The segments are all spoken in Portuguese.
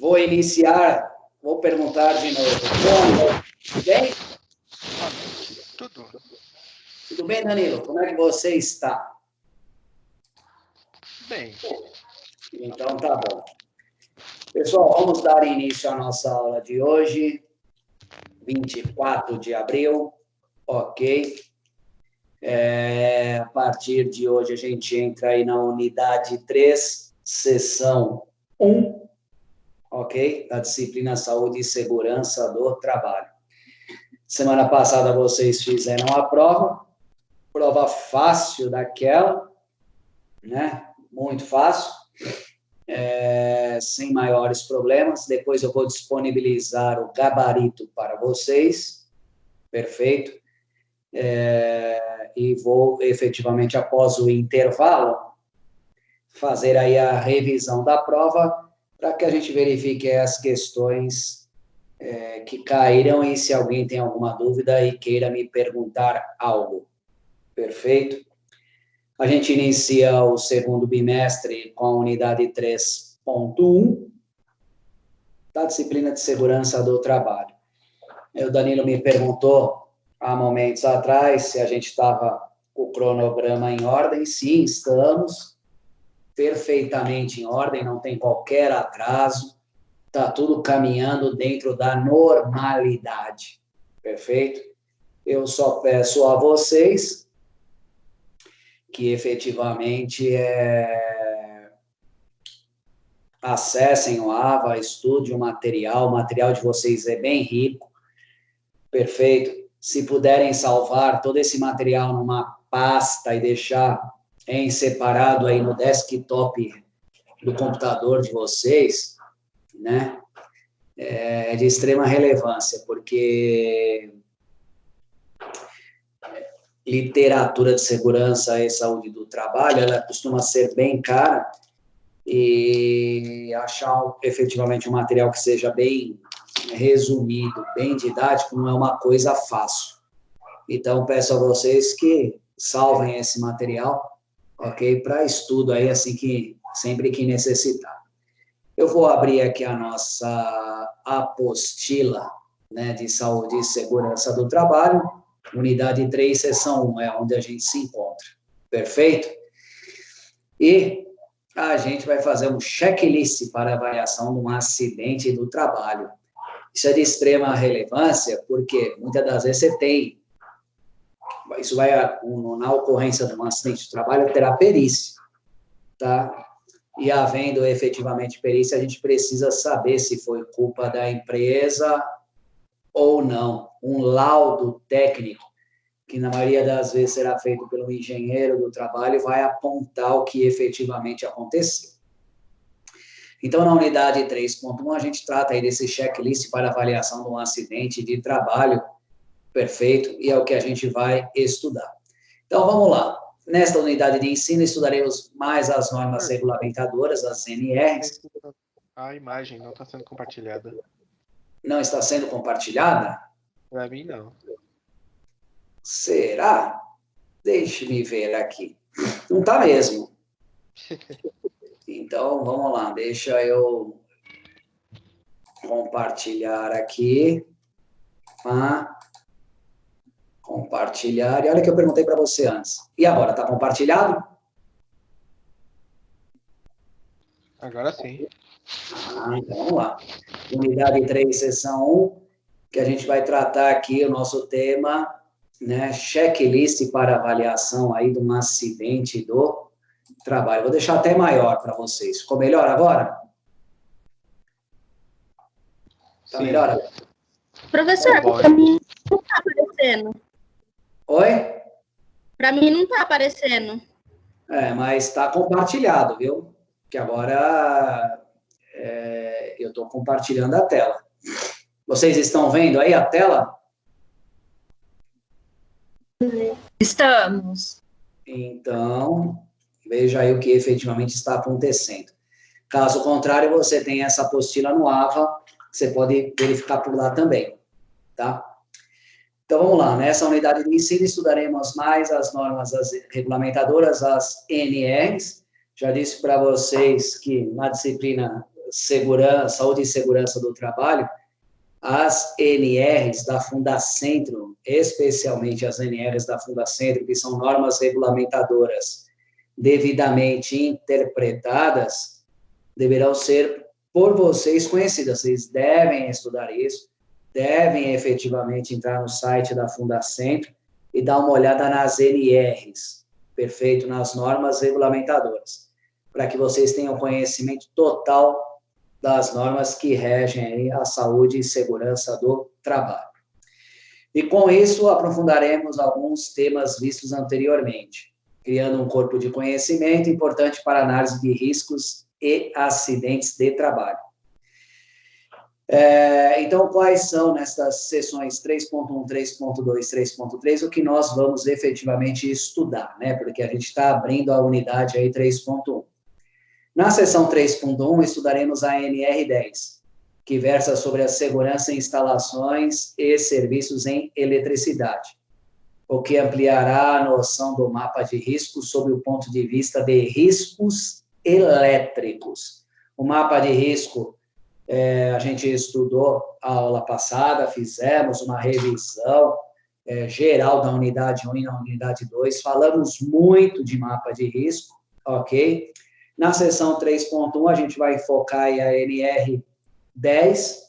Vou iniciar, vou perguntar de novo. Bom, tudo bem? Tudo. Tudo bem, Danilo? Como é que você está? Bem. Então, tá bom. Pessoal, vamos dar início à nossa aula de hoje, 24 de abril, ok? A partir de hoje, a gente entra aí na unidade 3, sessão 1, ok? Da disciplina Saúde e Segurança do Trabalho. Semana passada, vocês fizeram a prova fácil daquela, né? Muito fácil, sem maiores problemas. Depois eu vou disponibilizar o gabarito para vocês, perfeito? E vou, efetivamente, após o intervalo, fazer aí a revisão da prova para que a gente verifique as questões que caíram e se alguém tem alguma dúvida e queira me perguntar algo. Perfeito? A gente inicia o segundo bimestre com a unidade 3.1 da disciplina de segurança do trabalho. O Danilo me perguntou há momentos atrás se a gente estava com o cronograma em ordem. Sim, estamos perfeitamente em ordem, não tem qualquer atraso, está tudo caminhando dentro da normalidade. Perfeito? Eu só peço a vocês que efetivamente acessem o AVA, estude o material de vocês é bem rico, perfeito? Se puderem salvar todo esse material numa pasta e deixar em separado aí no desktop do computador de vocês, né? É de extrema relevância, porque literatura de segurança e saúde do trabalho, ela costuma ser bem cara, e achar efetivamente um material que seja bem resumido, bem didático, não é uma coisa fácil. Então, peço a vocês que salvem esse material, ok? Para estudo aí, assim que, sempre que necessitar. Eu vou abrir aqui a nossa apostila, né, de saúde e segurança do trabalho, unidade 3, seção 1, é onde a gente se encontra. Perfeito? E a gente vai fazer um checklist para avaliação de um acidente do trabalho. Isso é de extrema relevância, porque muitas das vezes você tem, isso vai, na ocorrência de um acidente do trabalho, terá perícia, tá? E havendo efetivamente perícia, a gente precisa saber se foi culpa da empresa ou não. Um laudo técnico, que na maioria das vezes será feito pelo engenheiro do trabalho, vai apontar o que efetivamente aconteceu. Então, na unidade 3.1, a gente trata aí desse checklist para avaliação de um acidente de trabalho, perfeito, e é o que a gente vai estudar. Então, vamos lá. Nesta unidade de ensino, estudaremos mais as normas regulamentadoras, as NRs. A imagem não está sendo compartilhada. Não está sendo compartilhada? Para mim, não. Será? Deixe-me ver aqui. Não está mesmo. Então, vamos lá. Deixa eu compartilhar aqui. Compartilhar. E olha que eu perguntei para você antes. E agora, está compartilhado? Agora sim. Então vamos lá. Unidade 3, seção 1, que a gente vai tratar aqui o nosso tema, né, checklist para avaliação aí de um acidente do trabalho. Vou deixar até maior para vocês. Ficou melhor agora? Está melhor agora? Professor, para mim não está aparecendo. Oi? Para mim não está aparecendo. Mas está compartilhado, viu? Que agora eu estou compartilhando a tela. Vocês estão vendo aí a tela? Estamos. Então, veja aí o que efetivamente está acontecendo. Caso contrário, você tem essa apostila no AVA, você pode verificar por lá também, tá? Então, vamos lá. Nessa unidade de ensino, estudaremos mais as normas regulamentadoras, as NRs. Já disse para vocês que na disciplina saúde e segurança do trabalho, as NRs da Fundacentro, especialmente as NRs da Fundacentro, que são normas regulamentadoras devidamente interpretadas, deverão ser por vocês conhecidas. Vocês devem estudar isso, devem efetivamente entrar no site da Fundacentro e dar uma olhada nas NRs, perfeito, nas normas regulamentadoras, para que vocês tenham conhecimento total das normas que regem a saúde e segurança do trabalho. E com isso, aprofundaremos alguns temas vistos anteriormente, criando um corpo de conhecimento importante para análise de riscos e acidentes de trabalho. Então, quais são, nessas sessões 3.1, 3.2, 3.3, o que nós vamos efetivamente estudar, né? Porque a gente está abrindo a unidade aí 3.1. Na sessão 3.1, estudaremos a NR10, que versa sobre a segurança em instalações e serviços em eletricidade, o que ampliará a noção do mapa de riscos sob o ponto de vista de riscos elétricos. O mapa de risco, a gente estudou a aula passada, fizemos uma revisão geral da unidade 1 e na unidade 2, falamos muito de mapa de risco, ok? Na sessão 3.1, a gente vai focar em a NR10,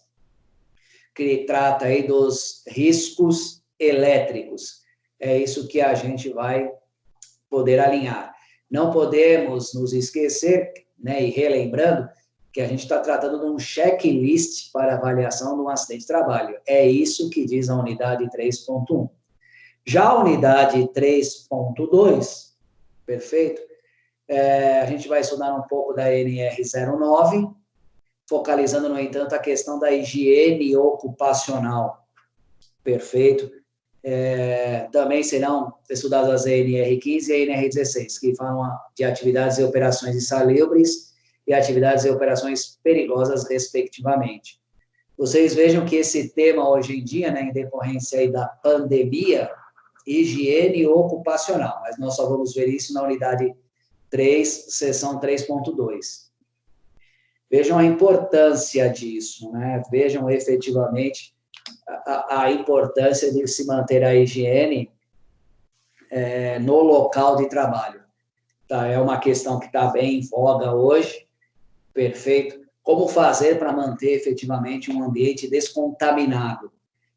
que trata aí dos riscos elétricos. É isso que a gente vai poder alinhar. Não podemos nos esquecer, né, e relembrando, que a gente está tratando de um checklist para avaliação de um acidente de trabalho. É isso que diz a unidade 3.1. Já a unidade 3.2, perfeito? A gente vai estudar um pouco da NR09, focalizando, no entanto, a questão da higiene ocupacional. Perfeito? Também serão estudadas as NR15 e a NR16, que falam de atividades e operações insalubres e atividades e operações perigosas, respectivamente. Vocês vejam que esse tema, hoje em dia, né, em decorrência aí da pandemia, higiene ocupacional, mas nós só vamos ver isso na unidade 3, seção 3.2. Vejam a importância disso, né? Vejam efetivamente a importância de se manter a higiene no local de trabalho. Tá? É uma questão que está bem em voga hoje, perfeito. Como fazer para manter efetivamente um ambiente descontaminado,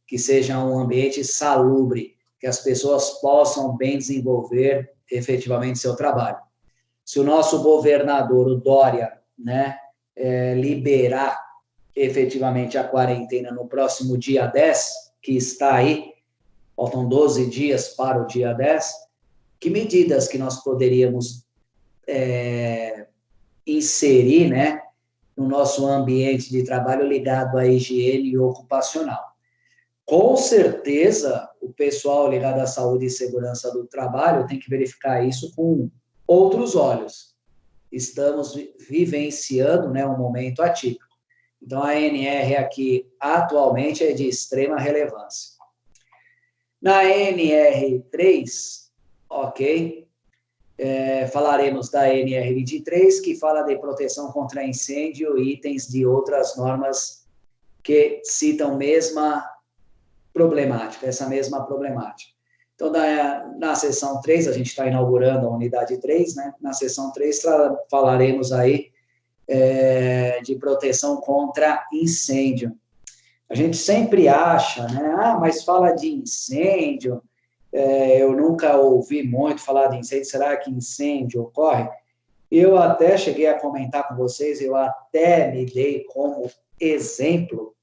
que seja um ambiente salubre, que as pessoas possam bem desenvolver efetivamente seu trabalho. Se o nosso governador, o Dória, né, liberar efetivamente a quarentena no próximo dia 10, que está aí, faltam 12 dias para o dia 10, que medidas que nós poderíamos inserir, né, no nosso ambiente de trabalho ligado à higiene ocupacional? Com certeza, o pessoal ligado à saúde e segurança do trabalho tem que verificar isso com outros olhos. Estamos vivenciando, né, um momento atípico. Então, a NR aqui, atualmente, é de extrema relevância. Na NR3, ok, falaremos da NR23, que fala de proteção contra incêndio e itens de outras normas que citam essa mesma problemática. Então, na seção 3, a gente está inaugurando a unidade 3, né? Na seção 3, falaremos aí de proteção contra incêndio. A gente sempre acha, né? Mas fala de incêndio, eu nunca ouvi muito falar de incêndio, será que incêndio ocorre? Eu até cheguei a comentar com vocês, eu até me dei como exemplo,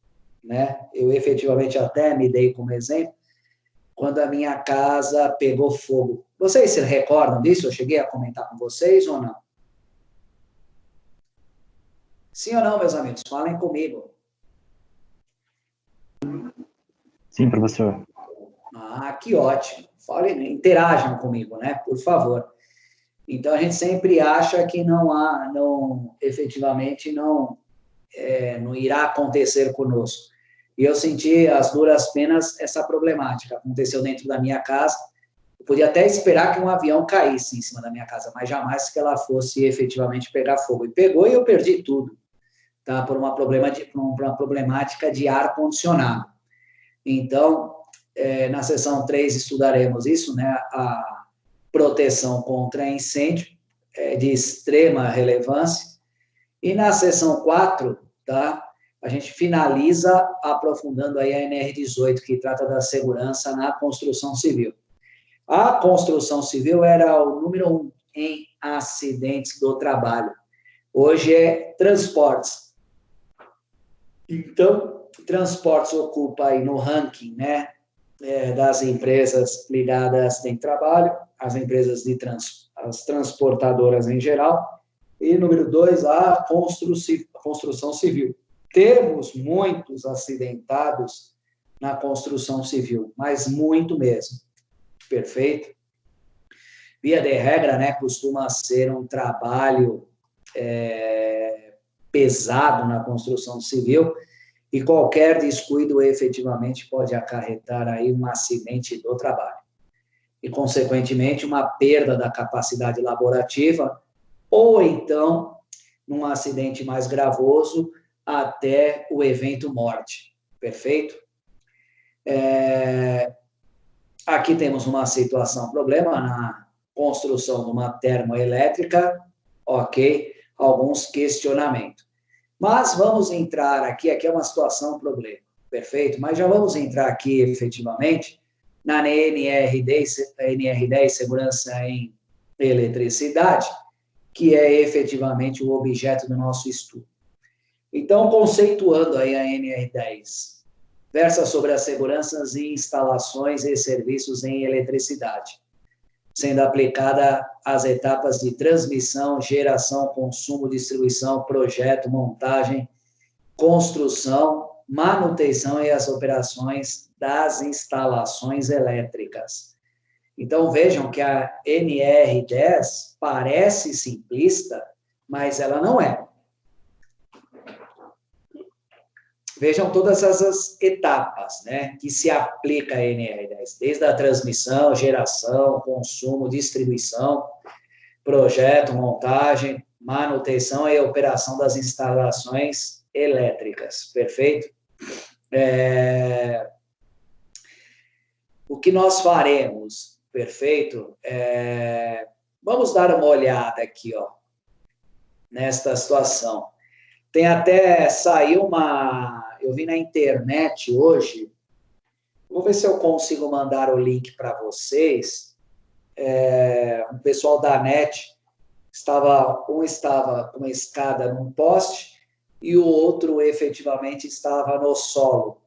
né? Eu efetivamente até me dei como exemplo, quando a minha casa pegou fogo. Vocês se recordam disso? Eu cheguei a comentar com vocês ou não? Sim ou não, meus amigos? Falem comigo. Sim, professor. Que ótimo. Falem, interajam comigo, né? Por favor. Então, a gente sempre acha que efetivamente não irá acontecer conosco. E eu senti, as duras penas, essa problemática. Aconteceu dentro da minha casa. Eu podia até esperar que um avião caísse em cima da minha casa, mas jamais que ela fosse efetivamente pegar fogo. E pegou e eu perdi tudo. tá? Por uma problemática de ar-condicionado. Então, na seção 3 estudaremos isso, né? A proteção contra incêndio, de extrema relevância. E na seção 4, tá? A gente finaliza aprofundando aí a NR18, que trata da segurança na construção civil. A construção civil era o número 1 em acidentes do trabalho. Hoje é transportes. Então, transportes ocupa aí no ranking, né, das empresas ligadas a acidente de trabalho, as empresas as transportadoras em geral, e número 2, a construção civil. Temos muitos acidentados na construção civil, mas muito mesmo. Perfeito? Via de regra, né, costuma ser um trabalho pesado na construção civil, e qualquer descuido efetivamente pode acarretar aí um acidente do trabalho. E, consequentemente, uma perda da capacidade laborativa, ou então, num acidente mais gravoso, até o evento morte. Perfeito? Aqui temos uma situação, problema na construção de uma termoelétrica, ok, alguns questionamentos. Mas vamos entrar aqui é uma situação, problema, perfeito? Mas já vamos entrar aqui, efetivamente, na NR10, segurança em eletricidade, que é efetivamente o objeto do nosso estudo. Então, conceituando aí a NR10, versa sobre as seguranças em instalações e serviços em eletricidade, sendo aplicada às etapas de transmissão, geração, consumo, distribuição, projeto, montagem, construção, manutenção e as operações das instalações elétricas. Então, vejam que a NR10 parece simplista, mas ela não é. Vejam todas essas etapas, né, que se aplica a NR10, desde a transmissão, geração, consumo, distribuição, projeto, montagem, manutenção e operação das instalações elétricas, perfeito? O que nós faremos, perfeito? Vamos dar uma olhada aqui, ó, nesta situação. Tem até, saiu eu vi na internet hoje, vou ver se eu consigo mandar o link para vocês, um pessoal da NET, um estava com uma escada num poste, e o outro, efetivamente, estava no solo.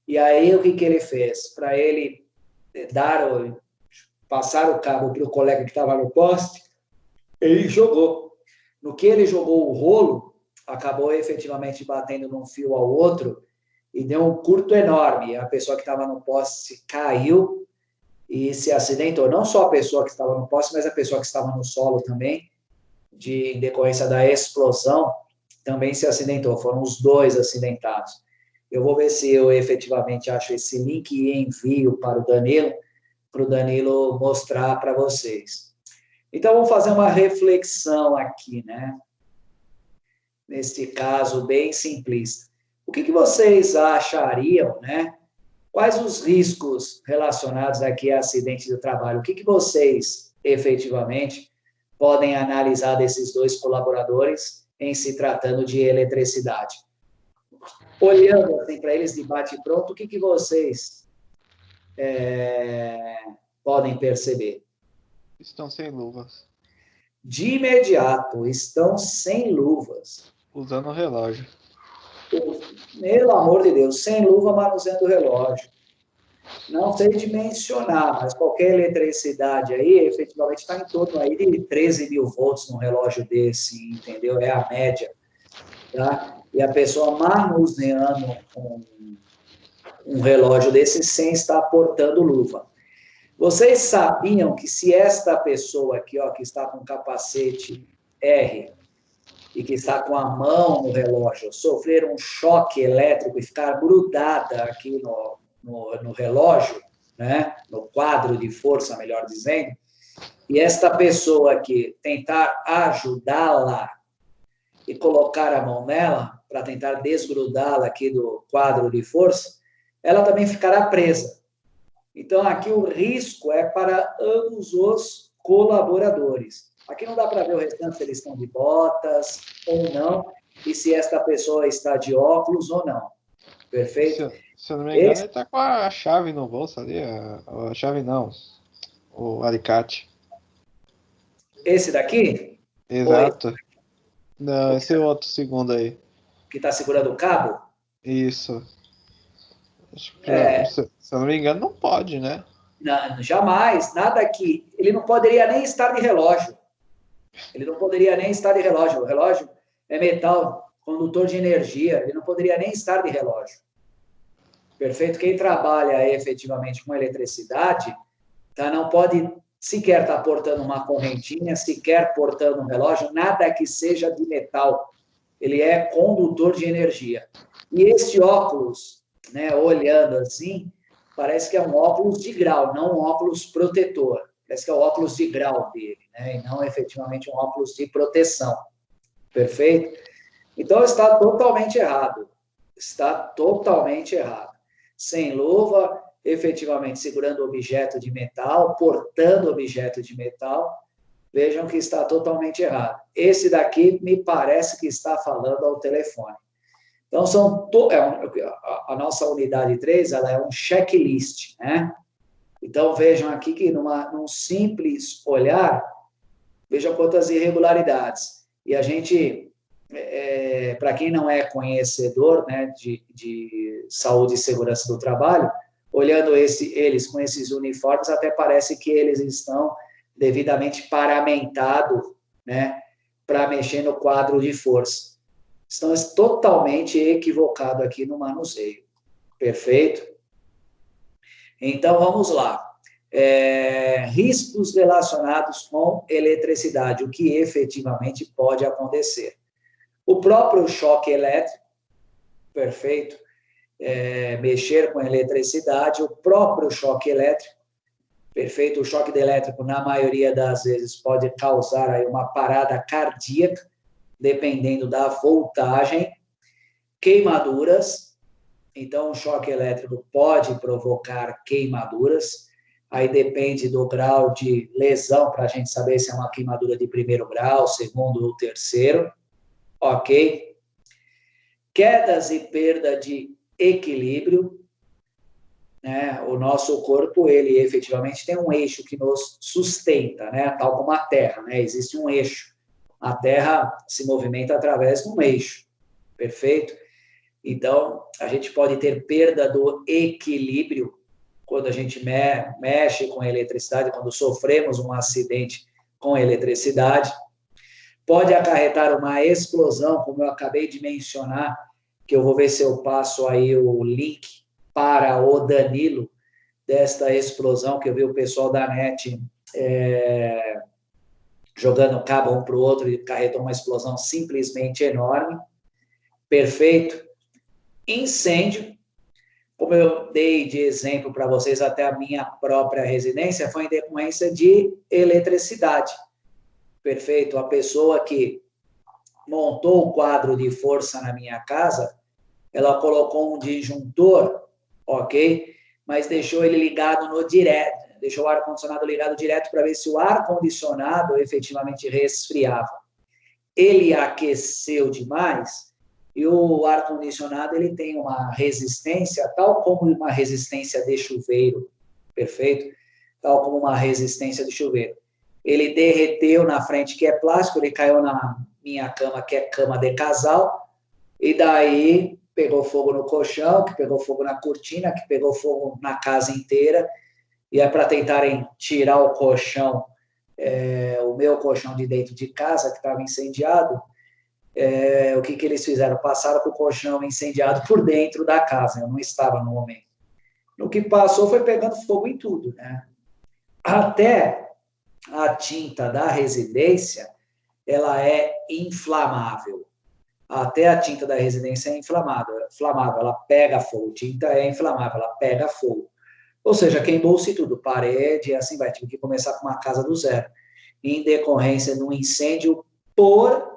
E aí, o que ele fez? Para ele passar o cabo para o colega que estava no poste, ele jogou. No que ele jogou o rolo, acabou efetivamente batendo num fio ao outro e deu um curto enorme. A pessoa que estava no poste caiu e se acidentou. Não só a pessoa que estava no poste, mas a pessoa que estava no solo também, em decorrência da explosão, também se acidentou. Foram os dois acidentados. Eu vou ver se eu efetivamente acho esse link e envio para o Danilo mostrar para vocês. Então, vamos fazer uma reflexão aqui, né? Neste caso bem simplista. O que vocês achariam, né? Quais os riscos relacionados aqui a acidente do trabalho? O que vocês, efetivamente, podem analisar desses dois colaboradores em se tratando de eletricidade? Olhando assim, para eles de bate-pronto, o que vocês podem perceber? Estão sem luvas. De imediato, estão sem luvas. Usando o relógio. Pelo amor de Deus, sem luva, manuseando o relógio. Não sei dimensionar, mas qualquer eletricidade aí, efetivamente, está em torno aí de 13 mil volts num relógio desse, entendeu? É a média, tá? E a pessoa manuseando um relógio desse sem estar portando luva. Vocês sabiam que se esta pessoa aqui, ó, que está com capacete R e que está com a mão no relógio, sofrer um choque elétrico e ficar grudada aqui no relógio, né, no quadro de força, melhor dizendo, e esta pessoa aqui tentar ajudá-la, e colocar a mão nela, para tentar desgrudá-la aqui do quadro de força, ela também ficará presa. Então, aqui o risco é para ambos os colaboradores. Aqui não dá para ver o restante se eles estão de botas ou não, e se esta pessoa está de óculos ou não. Perfeito? Se eu não me engano, ele tá com a chave no bolso ali. A chave não. O alicate. Esse daqui, Exato. Não, esse é o outro segundo aí. que está segurando o cabo, Isso. Acho que, se eu não me engano, não pode, né? não, jamais, nada aqui. Ele não poderia nem estar de relógio. Ele não poderia nem estar de relógio. O relógio é metal, condutor de energia. Ele não poderia nem estar de relógio. Perfeito? Quem trabalha efetivamente com eletricidade, tá, não pode sequer estar portando uma correntinha, sequer portando um relógio, nada que seja de metal. Ele é condutor de energia. E esse óculos, né, olhando assim, parece que é um óculos de grau, não um óculos protetor. Parece que é o óculos de grau dele, né, e não efetivamente um óculos de proteção. Perfeito? Então, está totalmente errado. Está totalmente errado. Sem luva, efetivamente segurando objeto de metal, portando objeto de metal, vejam que está totalmente errado. Esse daqui me parece que está falando ao telefone. Então, a nossa unidade 3, ela é um checklist, né? Então, vejam aqui que num simples olhar, vejam quantas irregularidades. E a gente, para quem não é conhecedor, né, de saúde e segurança do trabalho, olhando eles com esses uniformes, até parece que eles estão devidamente paramentados, né, para mexer no quadro de força. Estão totalmente equivocados aqui no manuseio. Perfeito? Então, vamos lá. Riscos relacionados com eletricidade, o que efetivamente pode acontecer. O próprio choque elétrico, perfeito? Mexer com eletricidade, o próprio choque elétrico, perfeito? O choque elétrico, na maioria das vezes, pode causar aí uma parada cardíaca, dependendo da voltagem, queimaduras. Então, o choque elétrico pode provocar queimaduras. Aí depende do grau de lesão, para a gente saber se é uma queimadura de primeiro grau, segundo ou terceiro. Ok? Quedas e perda de equilíbrio. Né? O nosso corpo, ele efetivamente tem um eixo que nos sustenta, né? Tal como a Terra, né? Existe um eixo. A Terra se movimenta através de um eixo. Perfeito? Então, a gente pode ter perda do equilíbrio quando a gente mexe com a eletricidade, quando sofremos um acidente com a eletricidade. Pode acarretar uma explosão, como eu acabei de mencionar, que eu vou ver se eu passo aí o link para o Danilo, desta explosão que eu vi o pessoal da NET jogando cabo um para o outro e acarretou uma explosão simplesmente enorme. Perfeito? Incêndio, como eu dei de exemplo para vocês, até a minha própria residência, foi em decorrência de eletricidade. Perfeito? A pessoa que montou o quadro de força na minha casa, ela colocou um disjuntor, ok? Mas deixou ele ligado no direto, deixou o ar-condicionado ligado direto para ver se o ar-condicionado efetivamente resfriava. Ele aqueceu demais e o ar-condicionado ele tem uma resistência, tal como uma resistência de chuveiro, perfeito? Tal como uma resistência de chuveiro. Ele derreteu na frente, que é plástico, ele caiu na minha cama, que é cama de casal, e daí pegou fogo no colchão, que pegou fogo na cortina, que pegou fogo na casa inteira, e é para tentarem tirar o colchão, o meu colchão de dentro de casa, que estava incendiado, o que eles fizeram? Passaram com o colchão incendiado por dentro da casa, eu não estava no momento. No que passou foi pegando fogo em tudo, né? Até a tinta da residência, ela é inflamável. Até a tinta da residência é inflamável, ela pega fogo, tinta é inflamável, ela pega fogo. Ou seja, queimou-se tudo, parede, assim vai, tive que começar com uma casa do zero, em decorrência de um incêndio por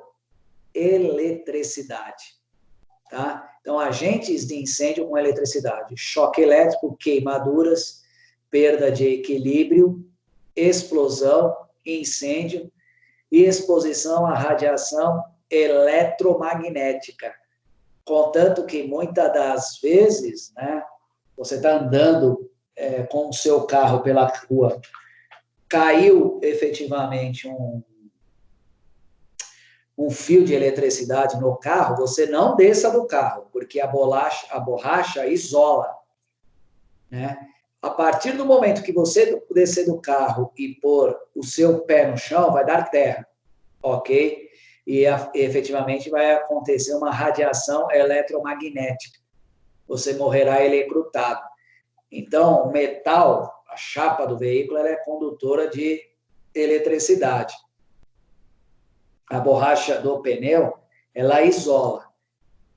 eletricidade, tá? Então, agentes de incêndio com eletricidade, choque elétrico, queimaduras, perda de equilíbrio, explosão, incêndio e exposição à radiação eletromagnética. Contanto que, muitas das vezes, né, você está andando com o seu carro pela rua, caiu efetivamente um fio de eletricidade no carro, você não desça do carro, porque a borracha isola, né? A partir do momento que você descer do carro e pôr o seu pé no chão, vai dar terra, ok? E efetivamente vai acontecer uma radiação eletromagnética. Você morrerá eletrocutado. Então, o metal, a chapa do veículo, ela é condutora de eletricidade. A borracha do pneu, ela isola.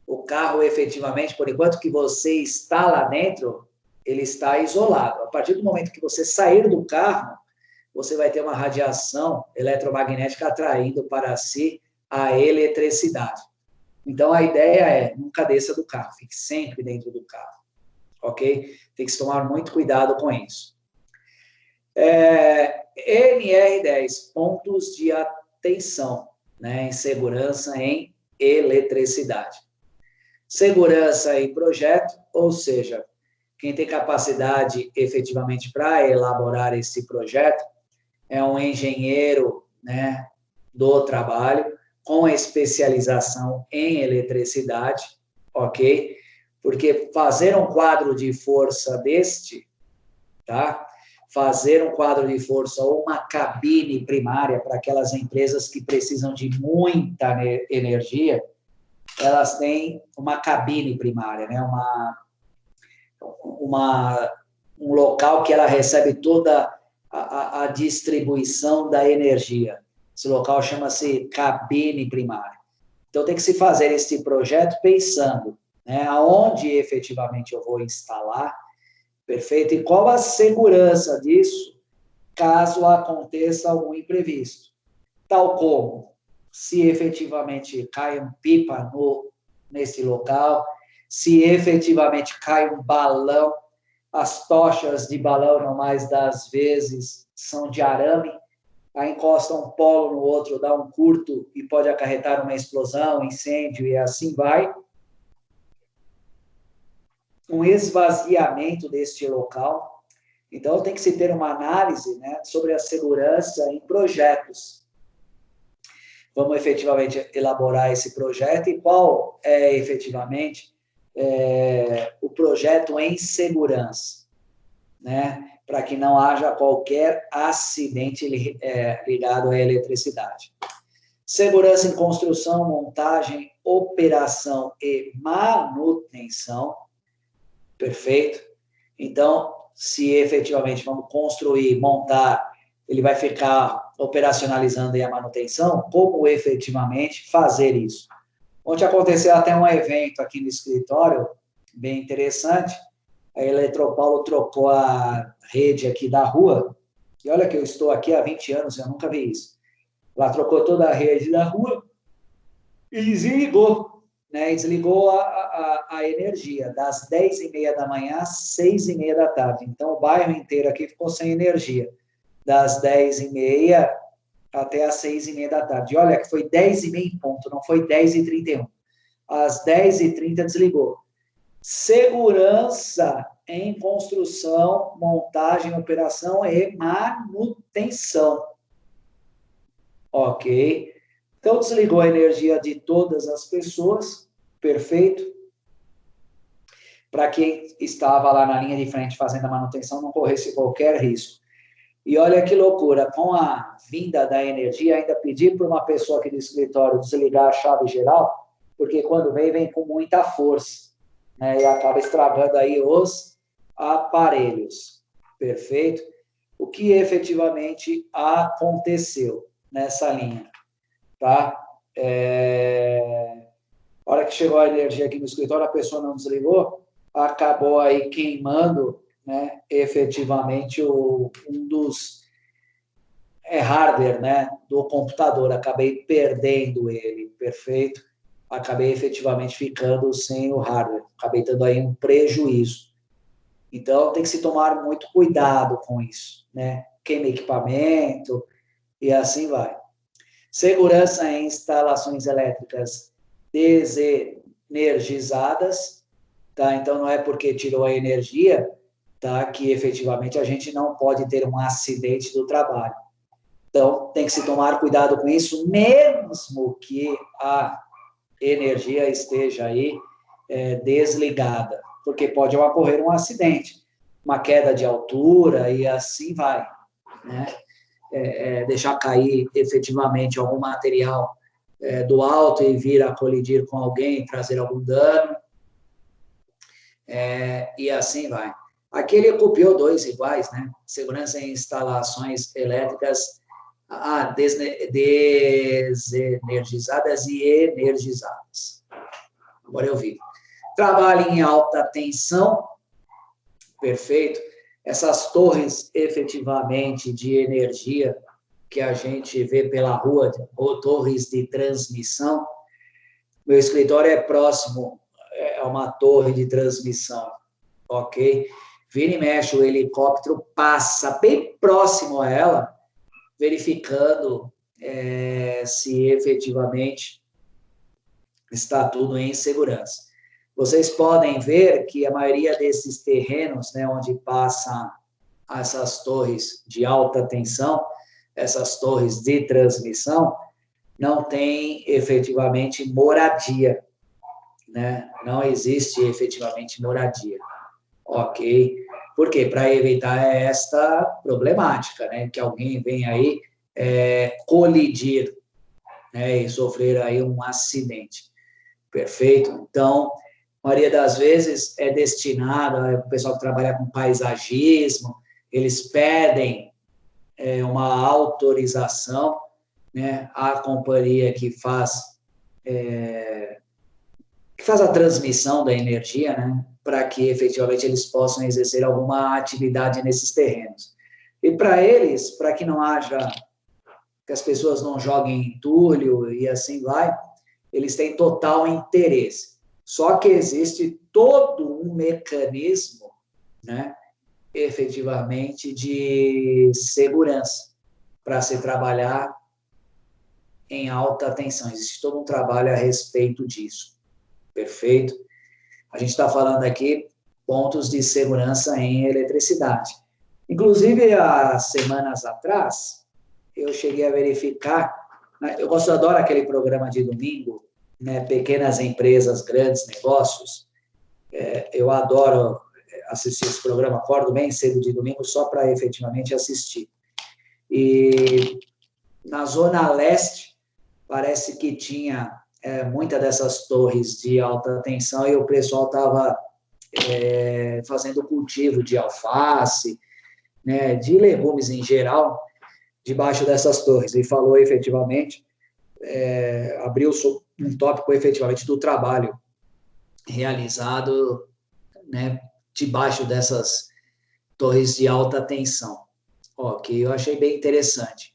O carro, efetivamente, por enquanto que você está lá dentro, ele está isolado. A partir do momento que você sair do carro, você vai ter uma radiação eletromagnética atraindo para si a eletricidade. Então, a ideia é, nunca desça do carro, fique sempre dentro do carro, ok? Tem que se tomar muito cuidado com isso. NR10, pontos de atenção, né, em segurança em eletricidade. Segurança em projeto, ou seja, quem tem capacidade efetivamente para elaborar esse projeto é um engenheiro, né, do trabalho, com especialização em eletricidade, ok? Porque fazer um quadro de força deste, tá? Fazer um quadro de força ou uma cabine primária para aquelas empresas que precisam de muita energia, elas têm uma cabine primária, né? Um local que ela recebe toda a distribuição da energia. Esse local chama-se cabine primária. Então, tem que se fazer esse projeto pensando, né, aonde efetivamente eu vou instalar, perfeito? E qual a segurança disso, caso aconteça algum imprevisto? Tal como, se efetivamente cai um pipa nesse local, se efetivamente cai um balão, as tochas de balão, não mais das vezes, são de arame, aí encosta um polo no outro, dá um curto e pode acarretar uma explosão, incêndio e assim vai. Um esvaziamento deste local. Então, tem que se ter uma análise, né, sobre a segurança em projetos. Vamos efetivamente elaborar esse projeto e qual é efetivamente o projeto em segurança, né, para que não haja qualquer acidente ligado à eletricidade. Segurança em construção, montagem, operação e manutenção. Perfeito? Então, se efetivamente vamos construir, montar, ele vai ficar operacionalizando a manutenção, como efetivamente fazer isso? Ontem aconteceu até um evento aqui no escritório, bem interessante. A Eletropaulo trocou a rede aqui da rua, e olha que eu estou aqui há 20 anos, eu nunca vi isso. Ela trocou toda a rede da rua e desligou, né? E desligou a energia, das 10h30 da manhã às 6h30 da tarde. Então, o bairro inteiro aqui ficou sem energia, das 10h30 até às 6h30 da tarde. E olha que foi 10h30 em ponto, não foi 10h31. Às 10h30 desligou. Segurança em construção, montagem, operação e manutenção. Ok. Então, desligou a energia de todas as pessoas, perfeito. Para quem estava lá na linha de frente fazendo a manutenção, não corresse qualquer risco. E olha que loucura, com a vinda da energia, ainda pedi para uma pessoa aqui do escritório desligar a chave geral, porque quando vem com muita força, né, e acaba estragando aí os aparelhos. Perfeito? O que efetivamente aconteceu nessa linha? Tá? A hora que chegou a energia aqui no escritório, a pessoa não desligou, acabou aí queimando, né, efetivamente um dos hardware, né, do computador, acabei perdendo ele, perfeito? Acabei efetivamente ficando sem o hardware, acabei tendo aí um prejuízo. Então, tem que se tomar muito cuidado com isso, né? Queima equipamento e assim vai. Segurança em instalações elétricas desenergizadas, tá? Então, não é porque tirou a energia, tá, que efetivamente a gente não pode ter um acidente do trabalho. Então, tem que se tomar cuidado com isso, mesmo que a energia esteja aí desligada, porque pode ocorrer um acidente, uma queda de altura e assim vai, né? Deixar cair efetivamente algum material do alto e vir a colidir com alguém, trazer algum dano, e assim vai. Aqui ele copiou dois iguais, né? Segurança em instalações elétricas desenergizadas e energizadas. Agora eu vi. Trabalho em alta tensão, perfeito. Essas torres, efetivamente, de energia que a gente vê pela rua, ou torres de transmissão. Meu escritório é próximo a uma torre de transmissão, ok? Vira e mexe, o helicóptero passa bem próximo a ela, verificando se efetivamente está tudo em segurança. Vocês podem ver que a maioria desses terrenos, né, onde passam essas torres de alta tensão, essas torres de transmissão, não tem efetivamente moradia, né? Não existe efetivamente moradia, ok? Por quê? Para evitar esta problemática, né? Que alguém venha aí colidir, né? E sofrer aí um acidente, perfeito? Então, a maioria das vezes é destinado ao pessoal que trabalha com paisagismo, eles pedem uma autorização, né, à companhia que faz a transmissão da energia, né, para que efetivamente eles possam exercer alguma atividade nesses terrenos. E para eles, para que não haja, que as pessoas não joguem entulho e assim vai, eles têm total interesse. Só que existe todo um mecanismo, né, efetivamente, de segurança para se trabalhar em alta tensão. Existe todo um trabalho a respeito disso. Perfeito? A gente está falando aqui pontos de segurança em eletricidade. Inclusive, há semanas atrás, eu cheguei a verificar, né, eu adoro aquele programa de domingo, né, Pequenas Empresas, Grandes Negócios. Eu adoro assistir esse programa, acordo bem cedo de domingo só para efetivamente assistir. E na Zona Leste, parece que tinha muitas dessas torres de alta tensão e o pessoal estava fazendo cultivo de alface, né, de legumes em geral, debaixo dessas torres. E falou efetivamente, abriu um tópico efetivamente do trabalho realizado, né, debaixo dessas torres de alta tensão. Ok, eu achei bem interessante.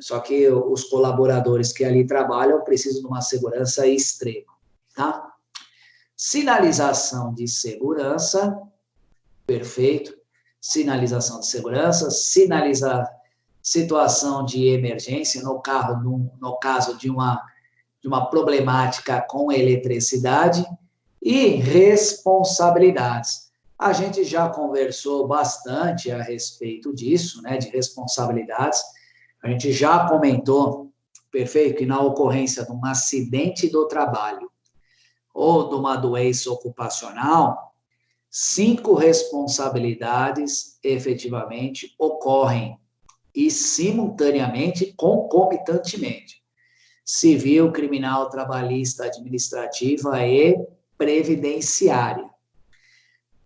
Só que os colaboradores que ali trabalham precisam de uma segurança extrema, tá? Sinalização de segurança, perfeito. Sinalização de segurança, situação de emergência, no caso de uma problemática com eletricidade, e responsabilidades. A gente já conversou bastante a respeito disso, né, de responsabilidades. A gente já comentou, perfeito, que na ocorrência de um acidente do trabalho ou de uma doença ocupacional, 5 responsabilidades efetivamente ocorrem e simultaneamente, concomitantemente: civil, criminal, trabalhista, administrativa e previdenciária.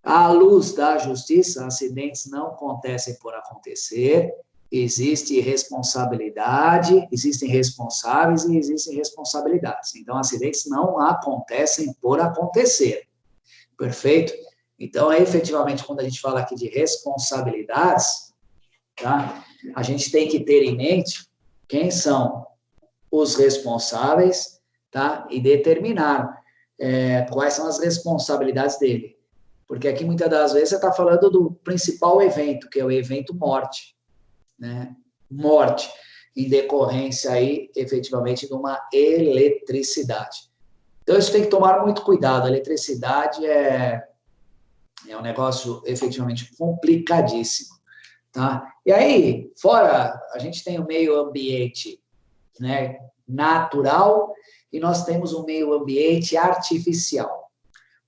À luz da justiça, acidentes não acontecem por acontecer, existe responsabilidade, existem responsáveis e existem responsabilidades. Então, acidentes não acontecem por acontecer. Perfeito? Então, efetivamente, quando a gente fala aqui de responsabilidades, tá? a gente tem que ter em mente quem são os responsáveis, tá? E determinar quais são as responsabilidades dele. Porque aqui, muitas das vezes, você está falando do principal evento, que é o evento morte, né? Morte, em decorrência aí, efetivamente, de uma eletricidade. Então, isso tem que tomar muito cuidado. A eletricidade é um negócio, efetivamente, complicadíssimo, tá? E aí, fora, a gente tem o meio ambiente, né, natural, e nós temos um meio ambiente artificial.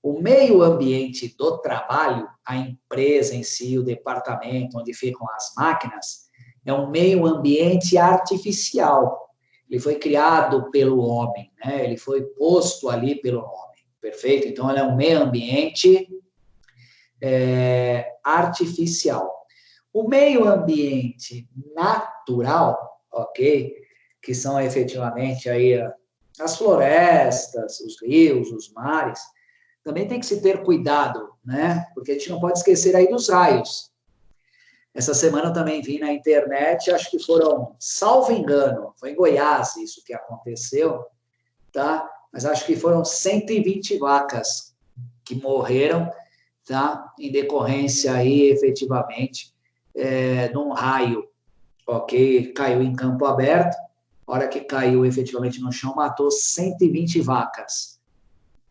O meio ambiente do trabalho, a empresa em si, o departamento onde ficam as máquinas, é um meio ambiente artificial. Ele foi criado pelo homem, né? Ele foi posto ali pelo homem, perfeito? Então, ele é um meio ambiente artificial. O meio ambiente natural, ok? Que são efetivamente aí as florestas, os rios, os mares, também tem que se ter cuidado, né? Porque a gente não pode esquecer aí dos raios. Essa semana eu também vi na internet, acho que foram, salvo engano, foi em Goiás isso que aconteceu, tá? Mas acho que foram 120 vacas que morreram, tá? Em decorrência aí, efetivamente, de um raio, ok? Caiu em campo aberto, a hora que caiu efetivamente no chão, matou 120 vacas.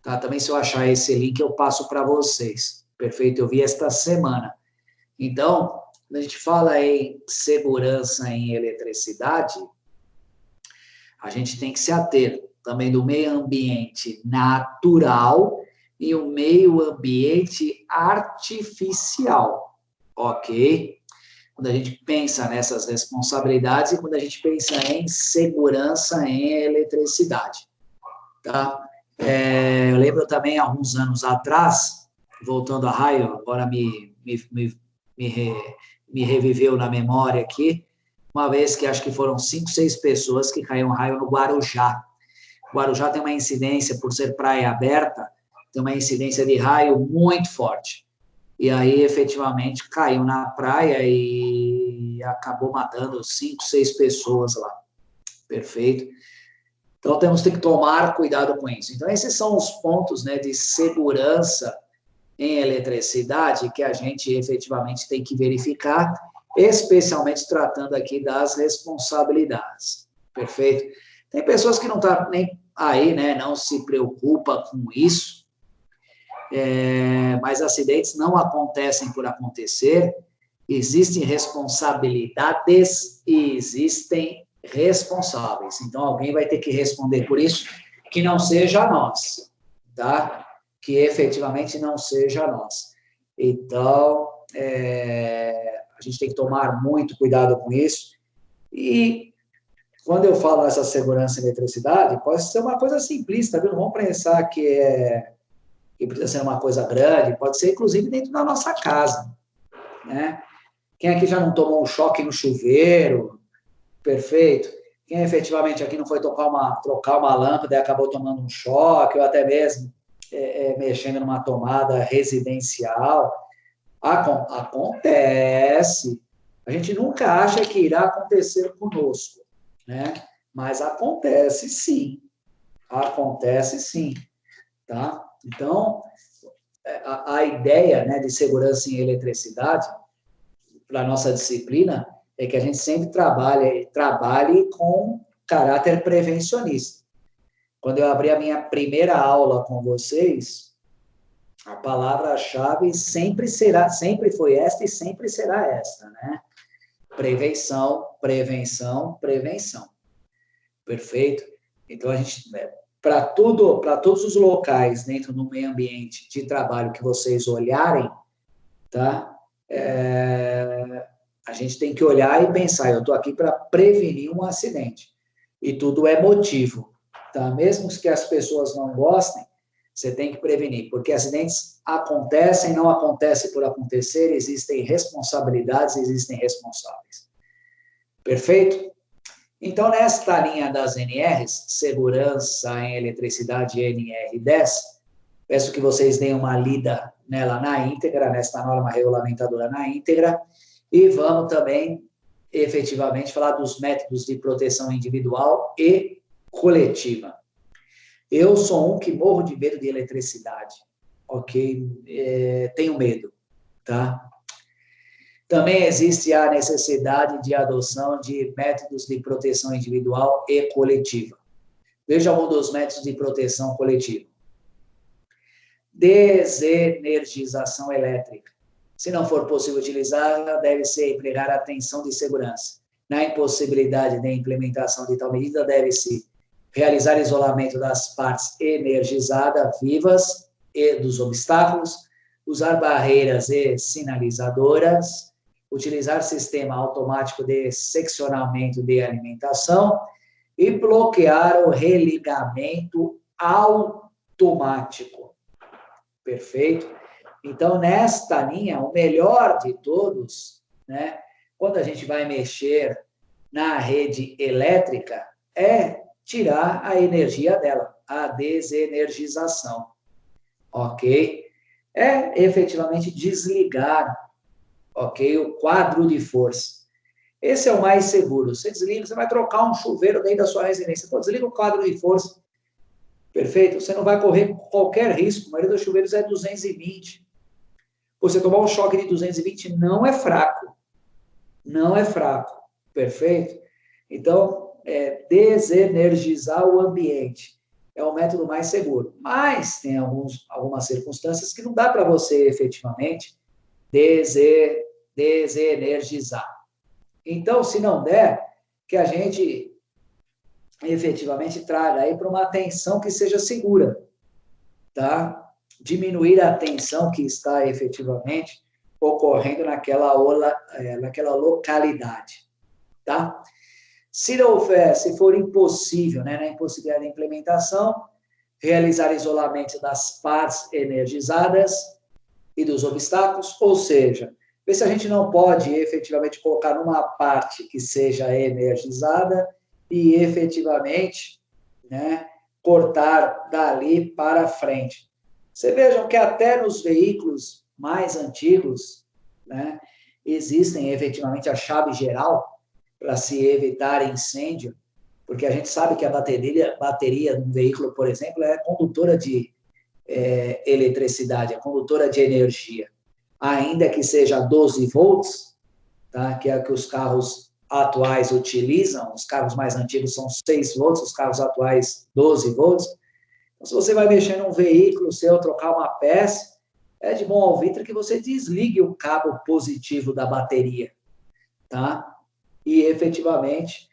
Tá? Também, se eu achar esse link, eu passo para vocês. Perfeito? Eu vi esta semana. Então, quando a gente fala em segurança em eletricidade, a gente tem que se ater também do meio ambiente natural e o meio ambiente artificial. Ok? Quando a gente pensa nessas responsabilidades e quando a gente pensa em segurança em eletricidade. Tá? Eu lembro também, há alguns anos atrás, voltando a raio, agora me reviveu na memória aqui, uma vez que acho que foram 5, 6 pessoas que caiu um raio no Guarujá. O Guarujá tem uma incidência, por ser praia aberta, tem uma incidência de raio muito forte. E aí, efetivamente, caiu na praia e acabou matando 5, 6 pessoas lá. Perfeito? Então, temos que tomar cuidado com isso. Então, esses são os pontos, né, de segurança em eletricidade que a gente efetivamente tem que verificar, especialmente tratando aqui das responsabilidades. Perfeito? Tem pessoas que não estão nem aí, né, não se preocupam com isso, mas acidentes não acontecem por acontecer, existem responsabilidades e existem responsáveis. Então, alguém vai ter que responder por isso, que não seja nós, tá? Que efetivamente não seja nós. Então, a gente tem que tomar muito cuidado com isso. E quando eu falo nessa segurança em eletricidade, pode ser uma coisa simplista, viu? Não vamos pensar que precisa ser uma coisa grande, pode ser inclusive dentro da nossa casa, né? Quem aqui já não tomou um choque no chuveiro? Perfeito. Quem efetivamente aqui não foi trocar uma lâmpada e acabou tomando um choque, ou até mesmo mexendo numa tomada residencial? Acontece. A gente nunca acha que irá acontecer conosco, né? Mas acontece sim. Acontece sim, tá? Então, a ideia, né, de segurança em eletricidade, para a nossa disciplina, é que a gente sempre trabalhe com caráter prevencionista. Quando eu abri a minha primeira aula com vocês, a palavra-chave sempre foi esta e sempre será esta, né? Prevenção, prevenção, prevenção. Perfeito? Então, a gente, para todos os locais dentro do meio ambiente de trabalho que vocês olharem, tá? A gente tem que olhar e pensar, eu estou aqui para prevenir um acidente. E tudo é motivo, tá? Mesmo que as pessoas não gostem, você tem que prevenir, porque acidentes acontecem, não acontecem por acontecer, existem responsabilidades, existem responsáveis. Perfeito? Então, nesta linha das NRs, segurança em eletricidade NR10, peço que vocês deem uma lida nela na íntegra, nesta norma regulamentadora na íntegra, e vamos também efetivamente falar dos métodos de proteção individual e coletiva. Eu sou um que morro de medo de eletricidade, ok? Tenho medo, tá? Também existe a necessidade de adoção de métodos de proteção individual e coletiva. Veja algum dos métodos de proteção coletiva. Desenergização elétrica. Se não for possível utilizá-la, deve-se empregar atenção de segurança. Na impossibilidade de implementação de tal medida, deve-se realizar isolamento das partes energizadas vivas e dos obstáculos, usar barreiras e sinalizadoras, utilizar sistema automático de seccionamento de alimentação e bloquear o religamento automático. Perfeito? Então, nesta linha, o melhor de todos, né, quando a gente vai mexer na rede elétrica, é tirar a energia dela, a desenergização. Ok? É efetivamente desligar, ok, o quadro de força. Esse é o mais seguro. Você desliga, você vai trocar um chuveiro dentro da sua residência. Então, desliga o quadro de força. Perfeito? Você não vai correr qualquer risco. A maioria dos chuveiros é 220. Você tomar um choque de 220 não é fraco. Não é fraco. Perfeito? Então, desenergizar o ambiente é o método mais seguro. Mas tem algumas circunstâncias que não dá para você efetivamente desenergizar. Então, se não der, que a gente efetivamente traga aí para uma tensão que seja segura, tá? Diminuir a tensão que está efetivamente ocorrendo naquela localidade, tá? Se não houver, se for impossível, né, na impossibilidade de implementação, realizar isolamento das partes energizadas e dos obstáculos, ou seja, ver se a gente não pode efetivamente colocar numa parte que seja energizada e efetivamente, né, cortar dali para frente. Vocês vejam que até nos veículos mais antigos, né, existem efetivamente a chave geral para se evitar incêndio, porque a gente sabe que a bateria de um veículo, por exemplo, é condutora de eletricidade, é condutora de energia. Ainda que seja 12 volts, tá? Que é o que os carros atuais utilizam, os carros mais antigos são 6 volts, os carros atuais 12 volts. Então, se você vai mexer num veículo seu, trocar uma peça, é de bom alvitre que você desligue o cabo positivo da bateria, tá? E efetivamente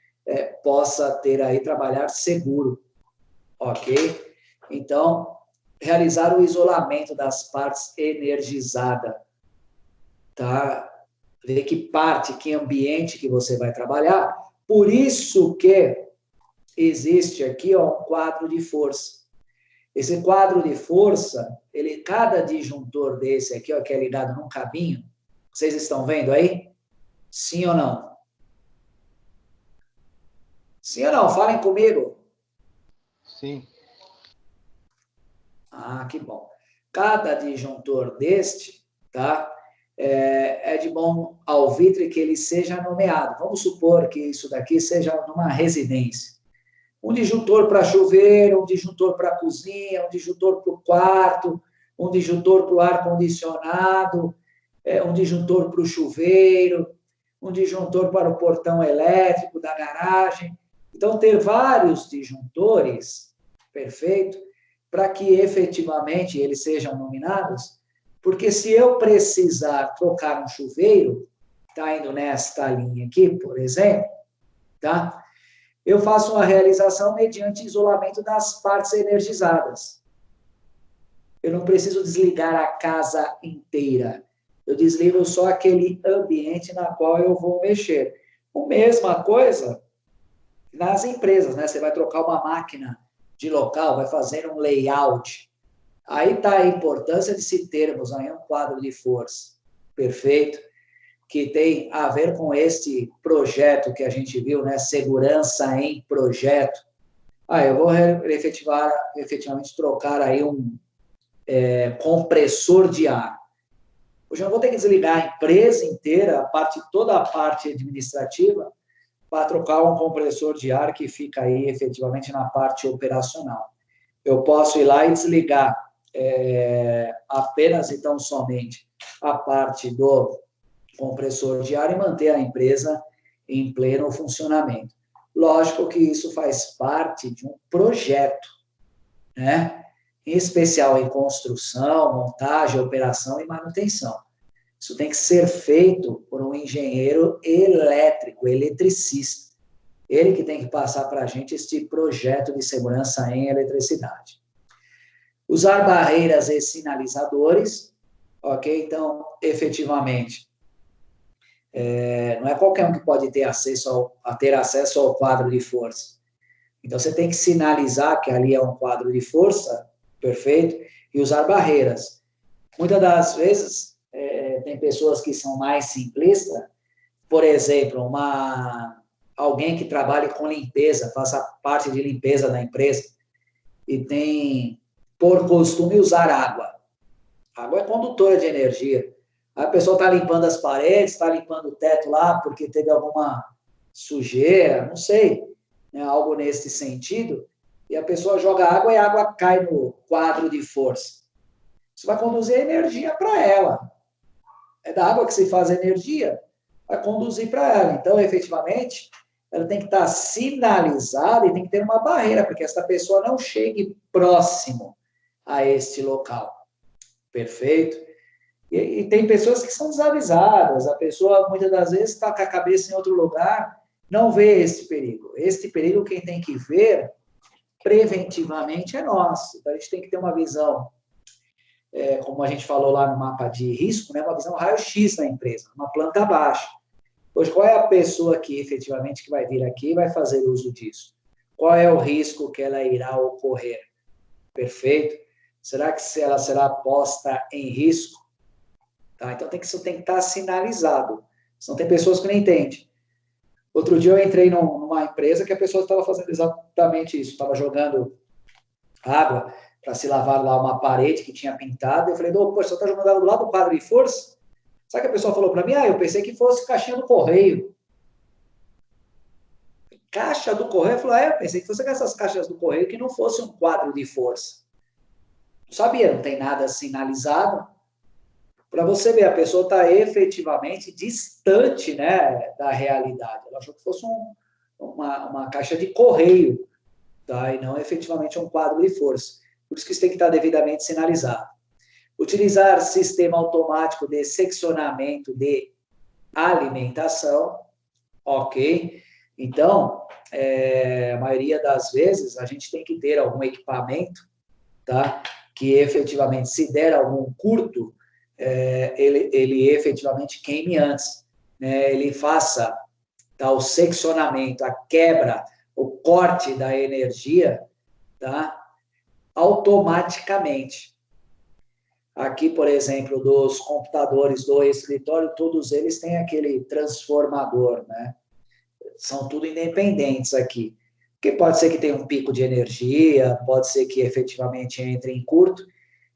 possa ter aí, trabalhar seguro, ok? Então, realizar o isolamento das partes energizadas, tá? Ver que parte, que ambiente que você vai trabalhar. Por isso que existe aqui, ó, um quadro de força. Esse quadro de força, cada disjuntor desse aqui, ó, que é ligado num cabinho, vocês estão vendo aí? Sim ou não? Sim ou não? Falem comigo. Sim. Ah, que bom. Cada disjuntor deste, tá? É de bom alvitre que ele seja nomeado. Vamos supor que isso daqui seja numa residência. Um disjuntor para chuveiro, um disjuntor para cozinha, um disjuntor para o quarto, um disjuntor para o ar-condicionado, um disjuntor para o chuveiro, um disjuntor para o portão elétrico da garagem. Então, ter vários disjuntores, perfeito, para que efetivamente eles sejam nominados, porque se eu precisar trocar um chuveiro, está indo nesta linha aqui, por exemplo, tá? Eu faço uma realização mediante isolamento das partes energizadas. Eu não preciso desligar a casa inteira. Eu desligo só aquele ambiente na qual eu vou mexer. A mesma coisa nas empresas, né? Você vai trocar uma máquina de local, vai fazer um layout. Aí está a importância de se termos aí um quadro de força, perfeito, que tem a ver com este projeto que a gente viu, né? Segurança em projeto. Eu vou efetivamente trocar aí um compressor de ar. Hoje eu não vou ter que desligar a empresa inteira, toda a parte administrativa, para trocar um compressor de ar que fica aí efetivamente na parte operacional. Eu posso ir lá e desligar apenas, então, somente a parte do compressor de ar e manter a empresa em pleno funcionamento. Lógico que isso faz parte de um projeto, né? Em especial em construção, montagem, operação e manutenção. Isso tem que ser feito por um engenheiro elétrico, eletricista. Ele que tem que passar para a gente este projeto de segurança em eletricidade. Usar barreiras e sinalizadores, ok? Então, efetivamente, não é qualquer um que pode ter acesso ao quadro de força. Então, você tem que sinalizar que ali é um quadro de força, perfeito, e usar barreiras. Muitas das vezes, tem pessoas que são mais simplistas, por exemplo, alguém que trabalhe com limpeza, faça parte de limpeza da empresa, e tem por costume usar água. A água é condutora de energia. A pessoa está limpando as paredes, está limpando o teto lá porque teve alguma sujeira, não sei, né, algo nesse sentido, e a pessoa joga água e a água cai no quadro de força. Isso vai conduzir energia para ela. É da água que se faz energia, vai conduzir para ela. Então, efetivamente, ela tem que estar sinalizada e tem que ter uma barreira, para que essa pessoa não chegue próximo a este local. Perfeito? E tem pessoas que são desavisadas, a pessoa, muitas das vezes, está com a cabeça em outro lugar, não vê esse perigo. Este perigo, quem tem que ver preventivamente é nós. Então, a gente tem que ter uma visão, como a gente falou lá no mapa de risco, né, uma visão raio-x da empresa, uma planta baixa. Hoje, qual é a pessoa que efetivamente que vai vir aqui e vai fazer uso disso? Qual é o risco que ela irá ocorrer? Perfeito? Será que ela será posta em risco? Tá? Então, isso tem que estar sinalizado. Senão tem pessoas que não entendem. Outro dia eu entrei numa empresa que a pessoa estava fazendo exatamente isso. Estava jogando água para se lavar lá uma parede que tinha pintado. Eu falei, você está jogando água do lado do quadro de força? Sabe o que a pessoa falou para mim? Eu pensei que fosse caixinha do correio. Caixa do correio? Eu falei, eu pensei que fosse essas caixas do correio que não fosse um quadro de força. Não sabia, não tem nada sinalizado. Para você ver, a pessoa está efetivamente distante, né, da realidade. Ela achou que fosse uma caixa de correio, tá? E não efetivamente um quadro de força. Por isso que isso tem que estar devidamente sinalizado. Utilizar sistema automático de seccionamento de alimentação, ok? Então, a maioria das vezes, a gente tem que ter algum equipamento, tá? Que efetivamente, se der algum curto, ele efetivamente queime antes, né? Ele faça, tá, o seccionamento, a quebra, o corte da energia, tá? Automaticamente. Aqui, por exemplo, dos computadores do escritório, todos eles têm aquele transformador, né? São tudo independentes aqui. Porque pode ser que tenha um pico de energia, pode ser que efetivamente entre em curto,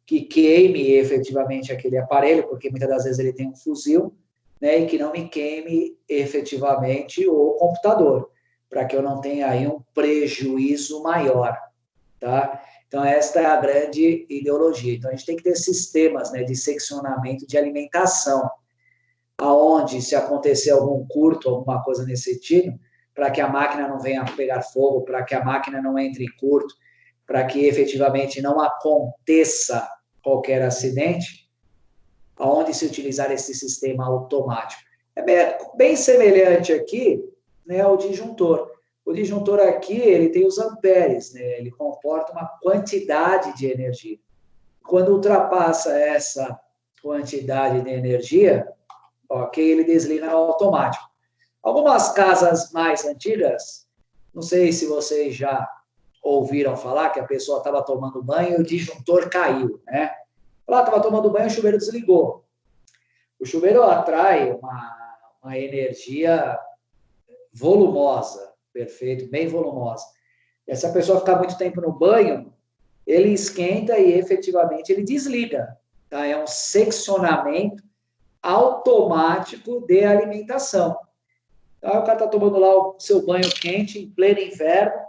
que queime efetivamente aquele aparelho, porque muitas das vezes ele tem um fuzil, né? E que não me queime efetivamente o computador, para que eu não tenha aí um prejuízo maior, tá? Então, esta é a grande ideologia. Então, a gente tem que ter sistemas, né, de seccionamento de alimentação, aonde, se acontecer algum curto, alguma coisa nesse sentido, para que a máquina não venha pegar fogo, para que a máquina não entre em curto, para que efetivamente não aconteça qualquer acidente, aonde se utilizar esse sistema automático. É bem semelhante aqui, né, ao disjuntor. O disjuntor aqui, ele tem os amperes, né? Ele comporta uma quantidade de energia. Quando ultrapassa essa quantidade de energia, ok, ele desliga no automático. Algumas casas mais antigas, não sei se vocês já ouviram falar que a pessoa estava tomando banho e o disjuntor caiu, né? Ela estava tomando banho e o chuveiro desligou. O chuveiro atrai uma energia volumosa, perfeito, bem volumosa. E se a pessoa ficar muito tempo no banho, ele esquenta e efetivamente ele desliga. Tá? É um seccionamento automático de alimentação. Então, o cara está tomando lá o seu banho quente em pleno inverno,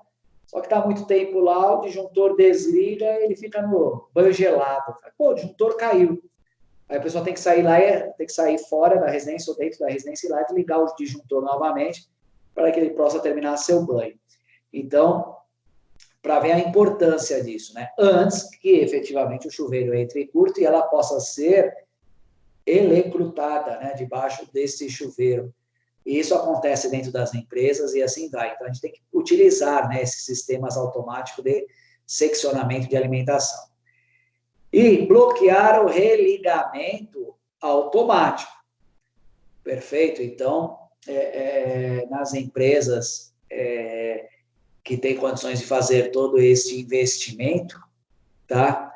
só que está muito tempo lá, o disjuntor desliga e ele fica no banho gelado. Pô, o disjuntor caiu. Aí a pessoa tem que sair lá, tem que sair fora da residência ou dentro da residência e lá e ligar o disjuntor novamente para que ele possa terminar seu banho. Então, para ver a importância disso, né? Antes que efetivamente o chuveiro entre curto e ela possa ser electrocutada, né? Debaixo desse chuveiro. E isso acontece dentro das empresas e assim vai. Então, a gente tem que utilizar, né, esses sistemas automáticos de seccionamento de alimentação. E bloquear o religamento automático. Perfeito? Então, nas empresas que têm condições de fazer todo esse investimento, tá?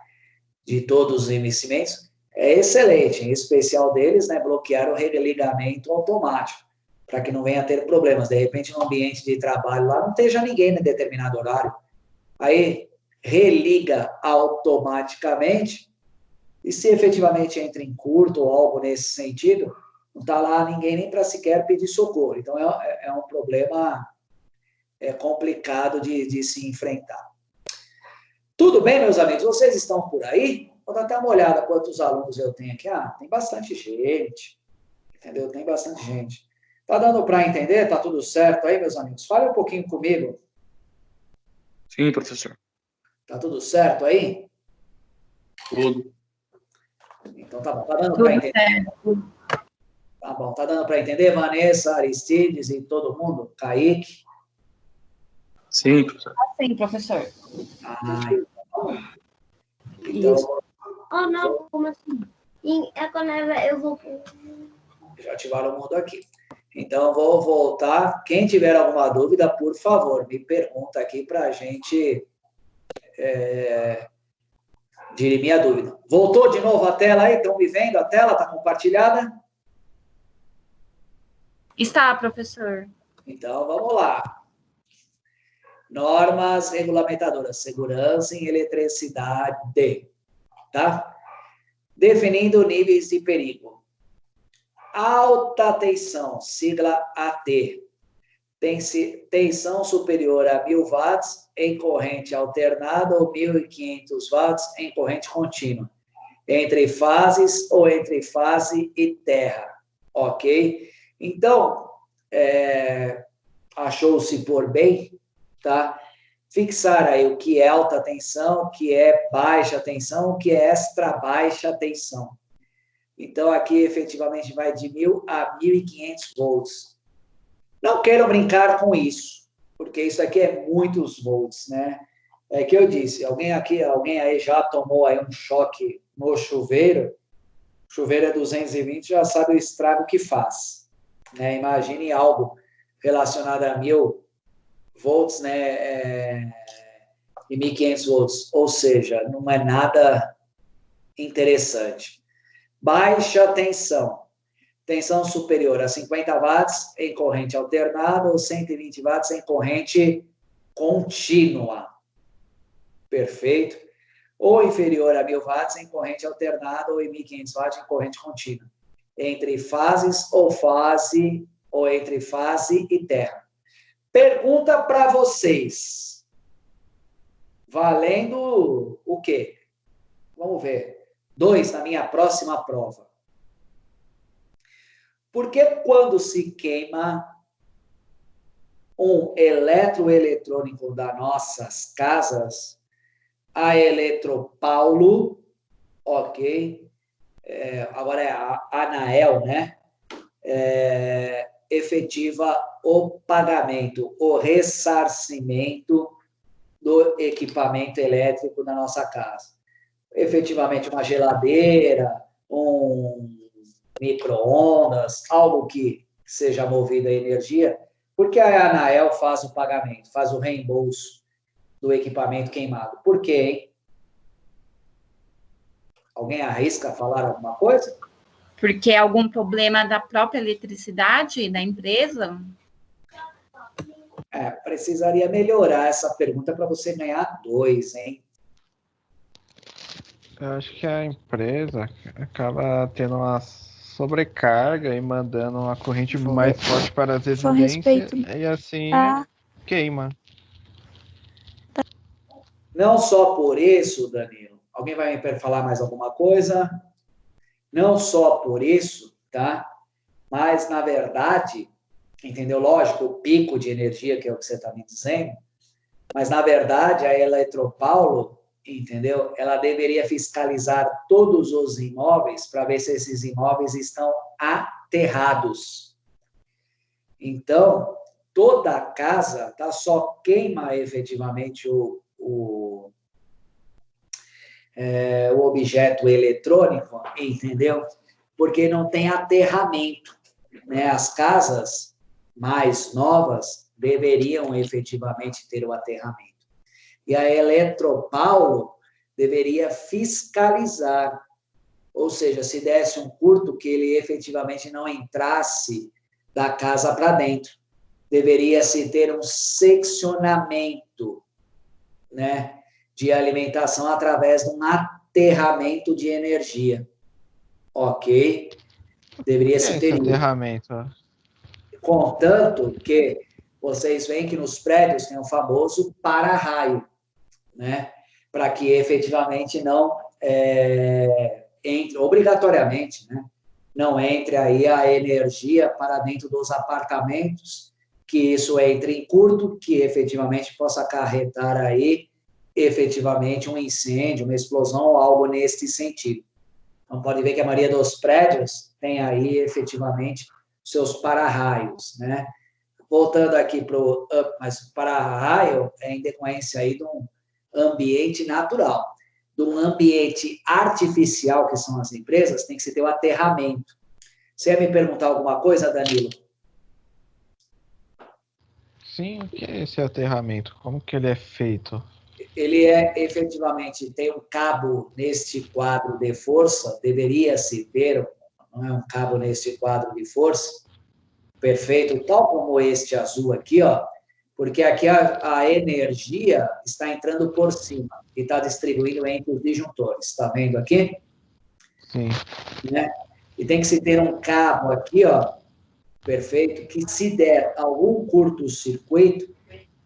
De todos os investimentos, é excelente. Em especial deles, né, bloquear o religamento automático, para que não venha a ter problemas. De repente, no ambiente de trabalho lá, não esteja ninguém em determinado horário. Aí, religa automaticamente, e se efetivamente entra em curto ou algo nesse sentido, não está lá ninguém nem para sequer pedir socorro. Então, é um problema complicado de se enfrentar. Tudo bem, meus amigos? Vocês estão por aí? Vou dar até uma olhada quantos alunos eu tenho aqui. Ah, tem bastante gente, entendeu? Tem bastante gente. Tá dando para entender? Tá tudo certo aí, meus amigos? Fale um pouquinho comigo. Sim, professor. Tá tudo certo aí? Tudo. Então tá bom. Tá dando para entender? Tá bom. Tá dando para entender, Vanessa, Aristides e todo mundo? Kaique? Sim, professor. Sim, professor. Então, Oh, não, como assim? Eu vou... já ativaram o mundo aqui. Então, vou voltar. Quem tiver alguma dúvida, por favor, me pergunta aqui para a gente dirimir a dúvida. Voltou de novo a tela aí? Estão me vendo? A tela está compartilhada? Está, professor. Então, vamos lá. Normas regulamentadoras, segurança em eletricidade, tá? Definindo níveis de perigo. Alta tensão, sigla AT. Tensão superior a 1.000 watts em corrente alternada ou 1.500 watts em corrente contínua. Entre fases ou entre fase e terra. Ok? Então, achou-se por bem, tá? Fixar aí o que é alta tensão, o que é baixa tensão, o que é extra baixa tensão. Então, aqui, efetivamente, vai de 1.000 a 1.500 volts. Não quero brincar com isso, porque isso aqui é muitos volts, né? É que eu disse, alguém aí já tomou aí um choque no chuveiro, o chuveiro é 220, já sabe o estrago que faz, né? Imagine algo relacionado a 1.000 volts, né? E 1.500 volts, ou seja, não é nada interessante. Baixa tensão. Tensão superior a 50 watts em corrente alternada ou 120 watts em corrente contínua. Perfeito? Ou inferior a 1.000 watts em corrente alternada ou em 1.500 watts em corrente contínua. Entre fases ou entre fase e terra. Pergunta para vocês. Valendo o quê? Vamos ver. 2 na minha próxima prova. Porque quando se queima um eletroeletrônico das nossas casas, a Eletropaulo, ok? Agora é a ANAEL, né? Efetiva o pagamento, o ressarcimento do equipamento elétrico da nossa casa. Efetivamente uma geladeira, um micro-ondas, algo que seja movido a energia, porque a ANAEL faz o pagamento, faz o reembolso do equipamento queimado. Por quê, hein? Alguém arrisca falar alguma coisa? Porque é algum problema da própria eletricidade da empresa? Precisaria melhorar essa pergunta para você ganhar 2, hein? Eu acho que a empresa acaba tendo uma sobrecarga e mandando uma corrente Foi. mais forte para as Foi residências respeito. e assim Tá? queima. Não só por isso, Danilo. Alguém vai me falar mais alguma coisa? Não só por isso, tá? Mas, na verdade, entendeu? Lógico, o pico de energia, que é o que você está me dizendo, mas, na verdade, a Eletropaulo, entendeu? Ela deveria fiscalizar todos os imóveis para ver se esses imóveis estão aterrados. Então, toda a casa tá, só queima efetivamente o objeto eletrônico, entendeu? Porque não tem aterramento, né? As casas mais novas deveriam efetivamente ter o aterramento. E a Eletropaulo deveria fiscalizar, ou seja, se desse um curto que ele efetivamente não entrasse da casa para dentro. Deveria-se ter um seccionamento, né, de alimentação através de um aterramento de energia. Ok? Deveria-se ter esse isso. aterramento? Contanto que vocês veem que nos prédios tem o famoso para-raio, né? Para que efetivamente não entre, obrigatoriamente, né? Não entre aí a energia para dentro dos apartamentos, que isso entre em curto, que efetivamente possa acarretar aí efetivamente um incêndio, uma explosão ou algo nesse sentido. Então, pode ver que a maioria dos prédios tem aí efetivamente seus para-raios, né? Voltando aqui para o mas o para-raio é em decorrência aí de um ambiente natural. De um ambiente artificial, que são as empresas, tem que se ter o aterramento. Você ia me perguntar alguma coisa, Danilo? Sim, o que é esse aterramento? Como que ele é feito? Ele efetivamente, tem um cabo neste quadro de força, deveria-se ter, não é um cabo neste quadro de força, perfeito, tal como este azul aqui, ó, porque aqui a energia está entrando por cima e está distribuindo entre os disjuntores. Está vendo aqui? Sim. Né? E tem que se ter um cabo aqui, ó, perfeito, que se der algum curto-circuito,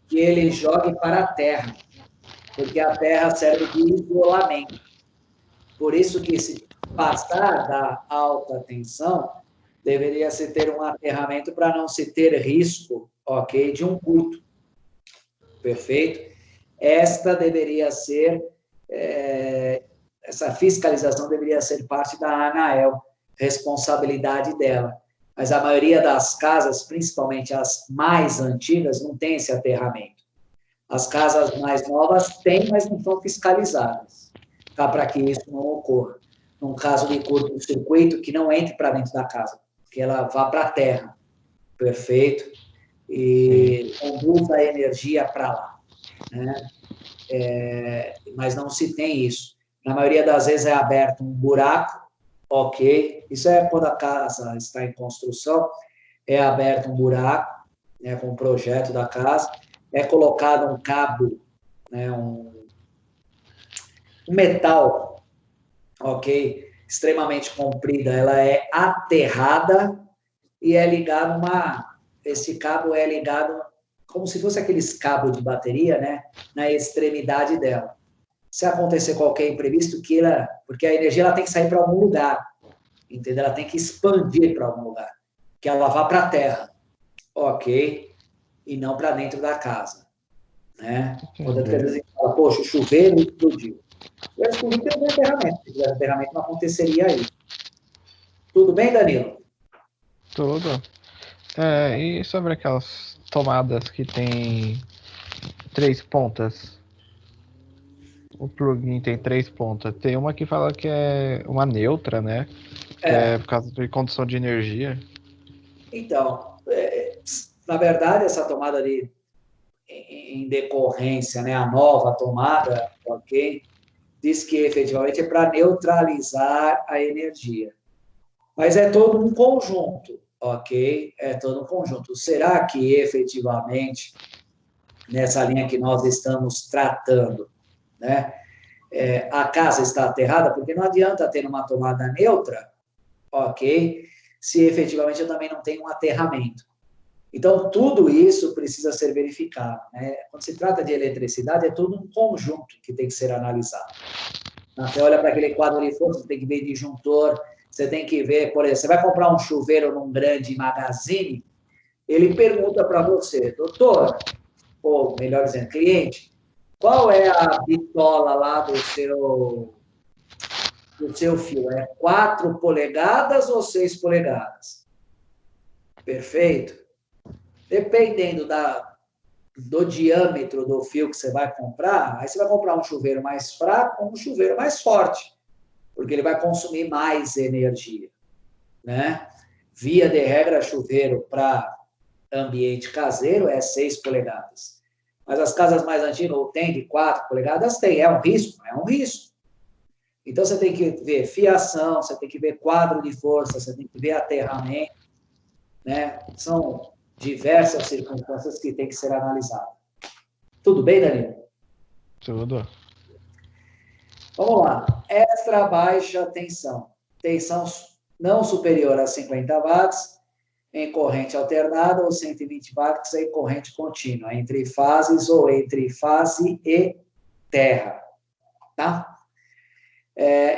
que ele jogue para a terra, porque a terra serve de isolamento. Por isso que se passar da alta tensão, deveria se ter um aterramento para não se ter risco, ok, de um curto. Perfeito? Esta deveria ser, essa fiscalização deveria ser parte da ANAEL, responsabilidade dela. Mas a maioria das casas, principalmente as mais antigas, não tem esse aterramento. As casas mais novas têm, mas não são fiscalizadas, tá? Para que isso não ocorra. Num caso de curto-circuito, que não entre para dentro da casa, que ela vá para a terra. Perfeito? E conduz a energia para lá. Né? Mas não se tem isso. Na maioria das vezes é aberto um buraco, ok? Isso é quando a casa está em construção, é aberto um buraco, né, com o projeto da casa, é colocado um cabo, né, um metal, ok? Extremamente comprida, ela é aterrada e é ligado esse cabo é ligado como se fosse aqueles cabos de bateria, né, na extremidade dela. Se acontecer qualquer imprevisto, porque a energia ela tem que sair para algum lugar, entendeu? Ela tem que expandir para algum lugar, que ela vá para a terra, ok? E não para dentro da casa, né? Quando às vezes a gente fala, poxa, o chuveiro explodiu. O explodiu tem um aterramento, se tivesse aterramento não aconteceria aí. Tudo bem, Danilo? Tudo. E sobre aquelas tomadas que tem 3 pontas? O plugin tem 3 pontas. Tem uma que fala que é uma neutra, né? Que é por causa de condução de energia. Então, na verdade, essa tomada em decorrência, né, a nova tomada, ok? Diz que efetivamente é para neutralizar a energia. Mas é todo um conjunto, ok? É todo um conjunto. Será que efetivamente, nessa linha que nós estamos tratando, né, a casa está aterrada? Porque não adianta ter uma tomada neutra ok? Se efetivamente eu também não tenho um aterramento. Então, tudo isso precisa ser verificado, né? Quando se trata de eletricidade, é todo um conjunto que tem que ser analisado. Você olha para aquele quadro de força, você tem que ver disjuntor, você tem que ver, por exemplo, você vai comprar um chuveiro num grande magazine, ele pergunta para você, doutor, ou melhor dizendo, cliente, qual é a bitola lá do seu fio? É 4 polegadas ou 6 polegadas? Perfeito? Dependendo do diâmetro do fio que você vai comprar, aí você vai comprar um chuveiro mais fraco ou um chuveiro mais forte, porque ele vai consumir mais energia, né? Via de regra, chuveiro para ambiente caseiro é 6 polegadas. Mas as casas mais antigas, ou tem de 4 polegadas, tem. É um risco? É um risco. Então, você tem que ver fiação, você tem que ver quadro de força, você tem que ver aterramento, né? São diversas circunstâncias que tem que ser analisadas. Tudo bem, Danilo? Tudo. Vamos lá. Extra baixa tensão. Tensão não superior a 50 watts em corrente alternada ou 120 watts em corrente contínua, entre fases ou entre fase e terra. Tá?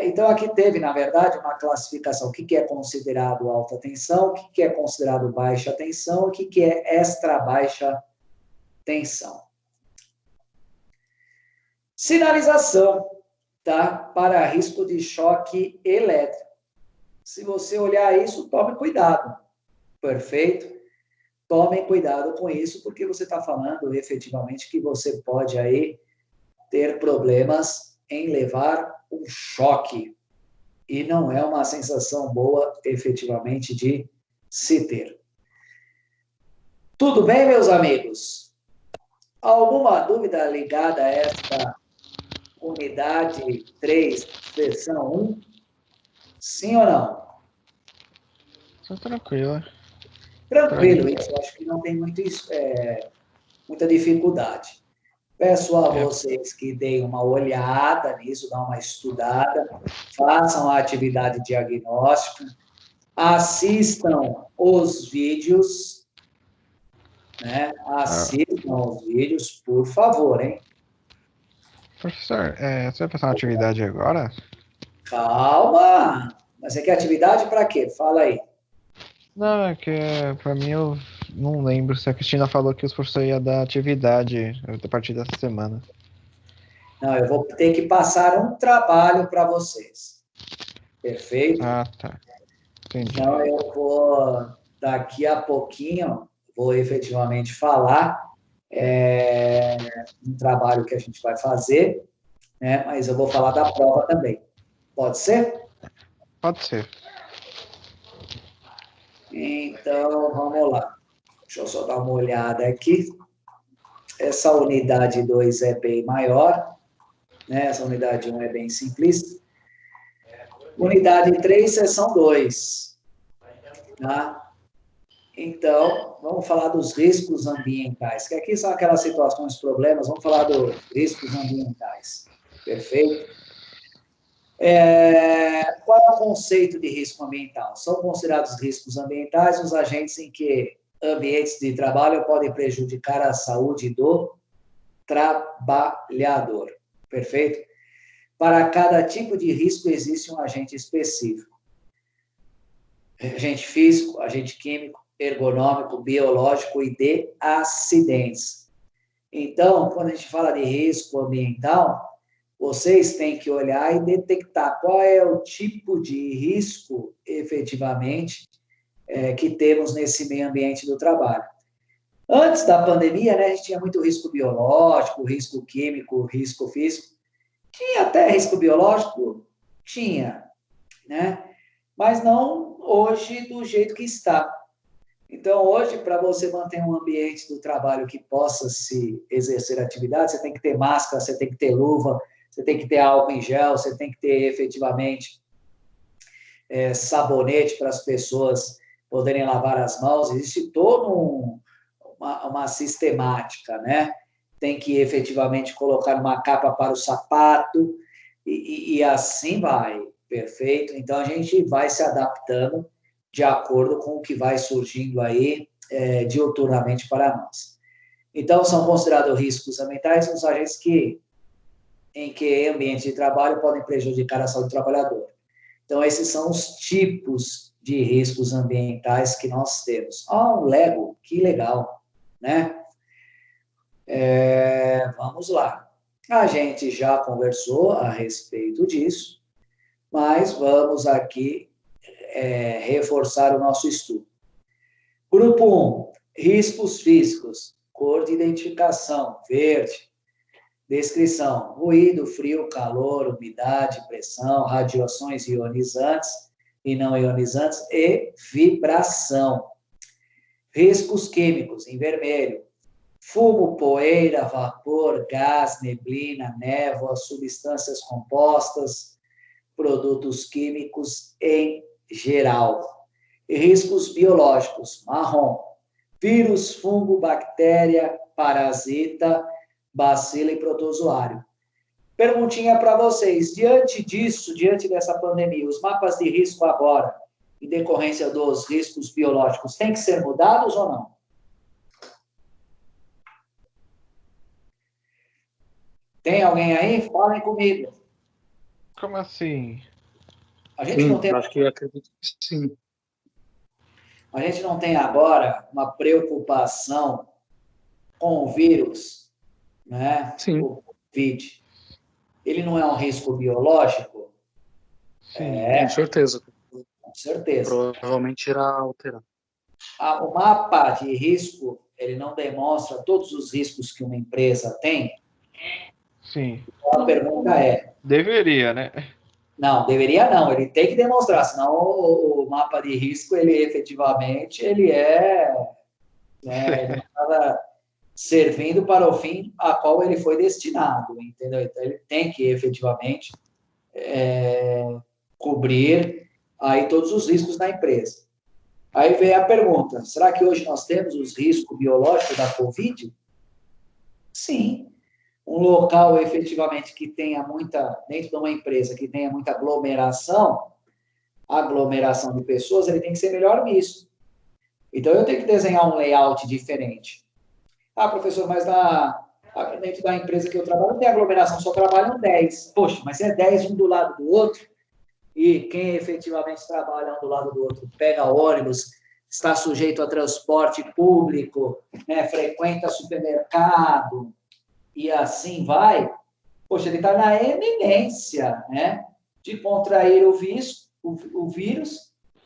Então, aqui teve, na verdade, uma classificação. O que é considerado alta tensão, o que é considerado baixa tensão, o que é extra baixa tensão. Sinalização, tá? Para risco de choque elétrico. Se você olhar isso, tome cuidado. Perfeito? Tomem cuidado com isso, porque você está falando efetivamente que você pode aí ter problemas em levar um choque. E não é uma sensação boa, efetivamente, de se ter. Tudo bem, meus amigos? Alguma dúvida ligada a esta unidade 3, seção 1? Sim ou não? Tá tranquilo. Tranquilo, isso. Acho que não tem muita dificuldade. Peço a vocês que deem uma olhada nisso, dão uma estudada, façam a atividade diagnóstica, assistam os vídeos, né? Assistam os vídeos, por favor, hein? Professor, você vai passar uma atividade agora? Calma! Mas você quer atividade para quê? Fala aí. Não, é que pra mim eu não lembro se a Cristina falou que os professores iam dar atividade a partir dessa semana. Não, eu vou ter que passar um trabalho para vocês. Perfeito? Ah, tá. Entendi. Então, eu vou, daqui a pouquinho, vou efetivamente falar um trabalho que a gente vai fazer, né? Mas eu vou falar da prova também. Pode ser? Pode ser. Então, vamos lá. Deixa eu só dar uma olhada aqui. Essa unidade 2 é bem maior, né? Essa unidade 1 é bem simplista. Unidade 3, seção 2. Tá? Então, vamos falar dos riscos ambientais, que aqui são aquelas situações, problemas, vamos falar dos riscos ambientais. Perfeito? Qual é o conceito de risco ambiental? São considerados riscos ambientais os agentes em que ambientes de trabalho podem prejudicar a saúde do trabalhador. Perfeito? Para cada tipo de risco existe um agente específico. Agente físico, agente químico, ergonômico, biológico e de acidentes. Então, quando a gente fala de risco ambiental, vocês têm que olhar e detectar qual é o tipo de risco, efetivamente, que temos nesse meio ambiente do trabalho. Antes da pandemia, né, a gente tinha muito risco biológico, risco químico, risco físico. Tinha até risco biológico? Tinha, né? Mas não hoje do jeito que está. Então, hoje, para você manter um ambiente do trabalho que possa se exercer atividade, você tem que ter máscara, você tem que ter luva, você tem que ter álcool em gel, você tem que ter, efetivamente, sabonete para as pessoas poderem lavar as mãos. Existe toda uma sistemática, né? Tem que, efetivamente, colocar uma capa para o sapato e assim vai. Perfeito. Então, a gente vai se adaptando de acordo com o que vai surgindo aí diuturnamente para nós. Então, são considerados riscos ambientais os agentes em que ambientes de trabalho podem prejudicar a saúde do trabalhador. Então, esses são os tipos de riscos ambientais que nós temos. Um Lego, que legal, né? Vamos lá. A gente já conversou a respeito disso, mas vamos aqui reforçar o nosso estudo. Grupo 1, riscos físicos, cor de identificação, verde. Descrição, ruído, frio, calor, umidade, pressão, radiações ionizantes e não ionizantes e vibração. Riscos químicos, em vermelho, fumo, poeira, vapor, gás, neblina, névoa, substâncias compostas, produtos químicos em geral. E riscos biológicos, marrom, vírus, fungo, bactéria, parasita, bacila e protozoário. Perguntinha para vocês, diante dessa pandemia, os mapas de risco agora, em decorrência dos riscos biológicos, têm que ser mudados ou não? Tem alguém aí? Falem comigo. Como assim? A gente não tem... acho que acredito que sim. A gente não tem agora uma preocupação com o vírus, né? Sim. O Covid. Ele não é um risco biológico? Sim. Com certeza. Com certeza. Provavelmente irá alterar. O mapa de risco, ele não demonstra todos os riscos que uma empresa tem? Sim. Então, a pergunta é... Deveria, né? Não, deveria não. Ele tem que demonstrar, senão o mapa de risco, ele efetivamente, ele ele estava servindo para o fim a qual ele foi destinado, entendeu? Então, ele tem que efetivamente cobrir aí todos os riscos da empresa. Aí vem a pergunta, será que hoje nós temos os riscos biológicos da Covid? Sim. Um local, efetivamente, que tenha dentro de uma empresa, que tenha muita aglomeração de pessoas, ele tem que ser melhor visto. Então, eu tenho que desenhar um layout diferente. Professor, mas dentro da empresa que eu trabalho não tem aglomeração, só trabalham 10. Poxa, mas é 10 um do lado do outro, e quem efetivamente trabalha um do lado do outro, pega ônibus, está sujeito a transporte público, né, frequenta supermercado, e assim vai, poxa, ele está na eminência, né, de contrair o vírus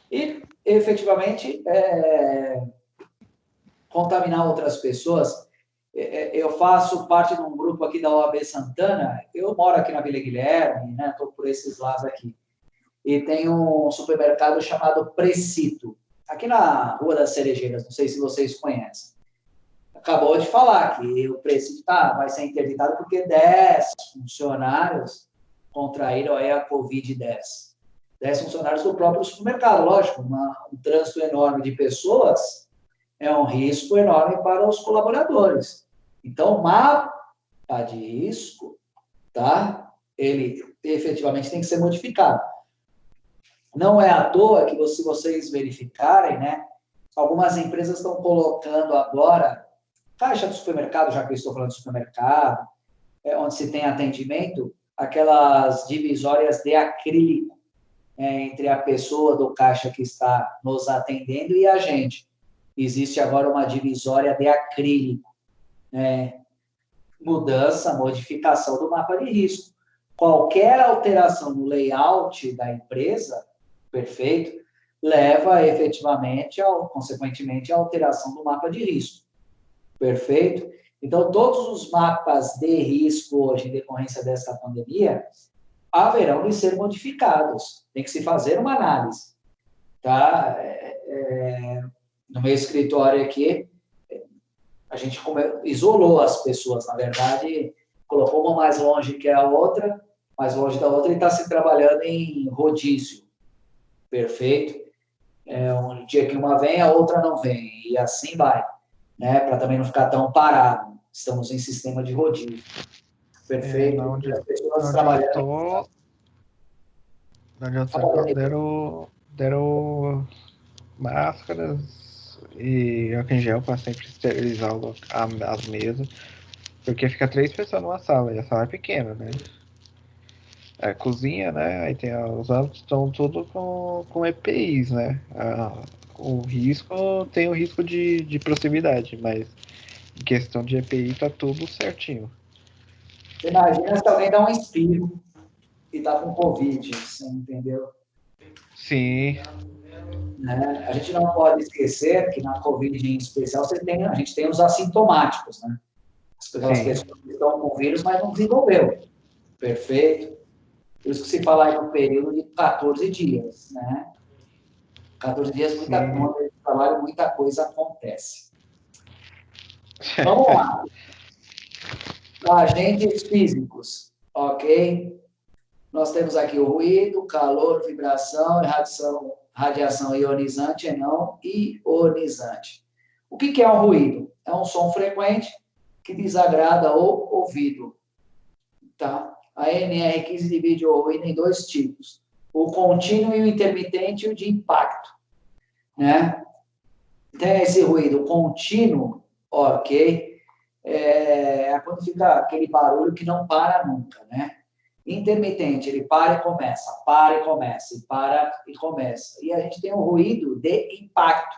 e, efetivamente, contaminar outras pessoas. Eu faço parte de um grupo aqui da OAB Santana, eu moro aqui na Vila Guilherme, né, estou por esses lados aqui, e tem um supermercado chamado Precito, aqui na Rua das Cerejeiras, não sei se vocês conhecem. Acabou de falar que o Precito vai ser interditado porque 10 funcionários contraíram aí a Covid-10. 10 funcionários do próprio supermercado, lógico, um trânsito enorme de pessoas é um risco enorme para os colaboradores. Então, o mapa de risco, tá? Ele efetivamente tem que ser modificado. Não é à toa que, se vocês verificarem, né, algumas empresas estão colocando agora, caixa do supermercado, já que eu estou falando de supermercado, onde se tem atendimento, aquelas divisórias de acrílico entre a pessoa do caixa que está nos atendendo e a gente. Existe agora uma divisória de acrílico. Modificação do mapa de risco. Qualquer alteração no layout da empresa, perfeito, leva efetivamente, consequentemente, à alteração do mapa de risco. Perfeito? Então, todos os mapas de risco hoje, em decorrência dessa pandemia, haverão de ser modificados. Tem que se fazer uma análise. Tá? No meu escritório aqui, a gente isolou as pessoas, na verdade, colocou uma mais longe que a outra, mais longe da outra, e está se trabalhando em rodízio. Perfeito? Um dia que uma vem, a outra não vem, e assim vai, né? Para também não ficar tão parado. Estamos em sistema de rodízio. Perfeito? Onde as pessoas eu trabalhando. tô, Não adianta ser qual deram máscaras e álcool em gel para sempre esterilizar as mesas. Porque fica 3 pessoas numa sala, e a sala é pequena, né? É cozinha, né? Aí tem os âmbitos estão tudo com EPIs, né? O risco tem o risco de proximidade, mas em questão de EPI tá tudo certinho. Você imagina se alguém dá um espirro e tá com Covid, você entendeu? Sim, Né? A gente não pode esquecer que na Covid em especial a gente tem os assintomáticos, né? Aquelas sim. pessoas que estão com vírus, mas não desenvolveu. Perfeito? Por isso que se fala aí no período de 14 dias, né? 14 dias, no ambiente de trabalho, muita coisa acontece. Vamos lá. Agentes físicos, ok? Nós temos aqui o ruído, calor, vibração, radiação ionizante e não ionizante. O que é um ruído? É um som frequente que desagrada o ouvido. Tá? A NR15 divide o ruído em 2 tipos: o contínuo e o intermitente e o de impacto. Né? Tem esse ruído contínuo, ok? É quando fica aquele barulho que não para nunca, né? Intermitente, ele para e começa, para e começa, e para e começa. E a gente tem um ruído de impacto.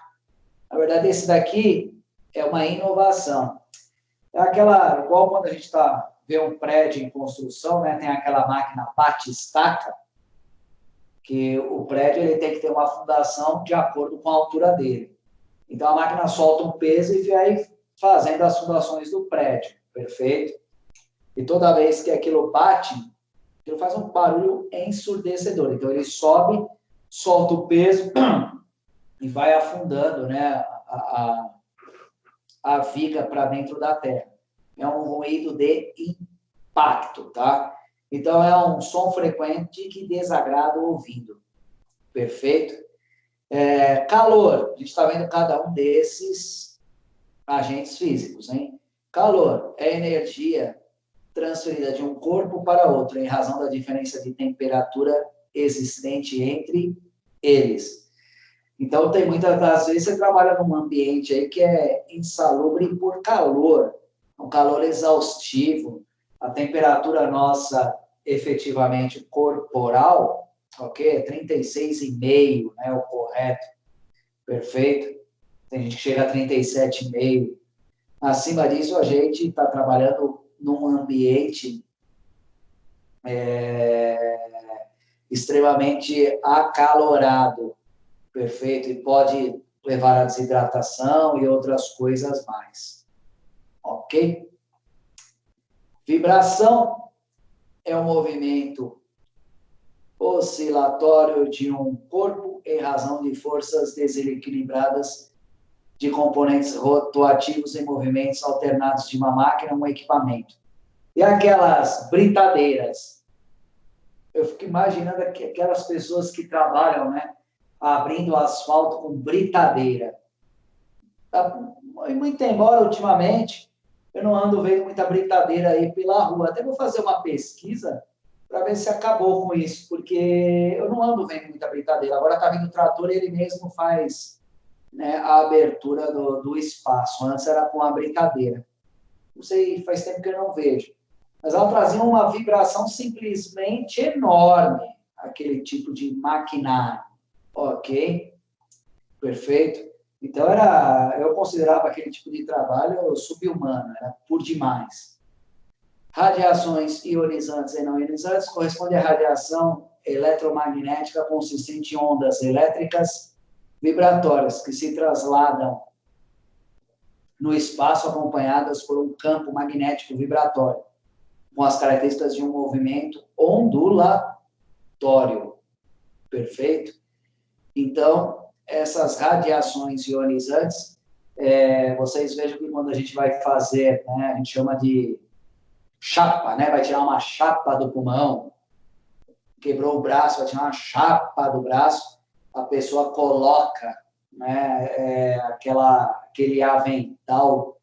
Na verdade, esse daqui é uma inovação. É aquela, igual quando a gente vê um prédio em construção, né? Tem aquela máquina bate-estaca, que o prédio ele tem que ter uma fundação de acordo com a altura dele. Então, a máquina solta um peso e vai fazendo as fundações do prédio, perfeito? E toda vez que aquilo bate, ele faz um barulho ensurdecedor. Então, ele sobe, solta o peso e vai afundando, né, a viga para dentro da terra. É um ruído de impacto, tá? Então, é um som frequente que desagrada o ouvido. Perfeito? Calor. A gente está vendo cada um desses agentes físicos, hein? Calor é energia transferida de um corpo para outro, em razão da diferença de temperatura existente entre eles. Então, tem muitas das vezes você trabalha num ambiente aí que é insalubre por calor, um calor exaustivo, a temperatura nossa efetivamente corporal, ok? É 36,5, né, o correto, perfeito? Tem gente que chega a 37,5. Acima disso, a gente está trabalhando num ambiente extremamente acalorado, perfeito? E pode levar à desidratação e outras coisas mais, ok? Vibração é um movimento oscilatório de um corpo em razão de forças desequilibradas de componentes rotativos em movimentos alternados de uma máquina ou um equipamento. E aquelas britadeiras, eu fico imaginando aquelas pessoas que trabalham, né, abrindo asfalto com britadeira. Muito embora, ultimamente, eu não ando vendo muita britadeira aí pela rua. Até vou fazer uma pesquisa para ver se acabou com isso, porque eu não ando vendo muita britadeira. Agora está vindo o trator e ele mesmo faz, né, a abertura do espaço. Antes era com a britadeira. Não sei, faz tempo que eu não vejo. Mas ela trazia uma vibração simplesmente enorme, aquele tipo de maquinário. Ok? Perfeito? Então, eu considerava aquele tipo de trabalho sub-humano, era por demais. Radiações ionizantes e não ionizantes corresponde à radiação eletromagnética consistente em ondas elétricas vibratórias que se trasladam no espaço acompanhadas por um campo magnético vibratório, com as características de um movimento ondulatório. Perfeito? Então, essas radiações ionizantes, vocês vejam que quando a gente vai fazer, né, a gente chama de chapa, né, vai tirar uma chapa do pulmão, quebrou o braço, vai tirar uma chapa do braço, a pessoa coloca, né, aquele avental,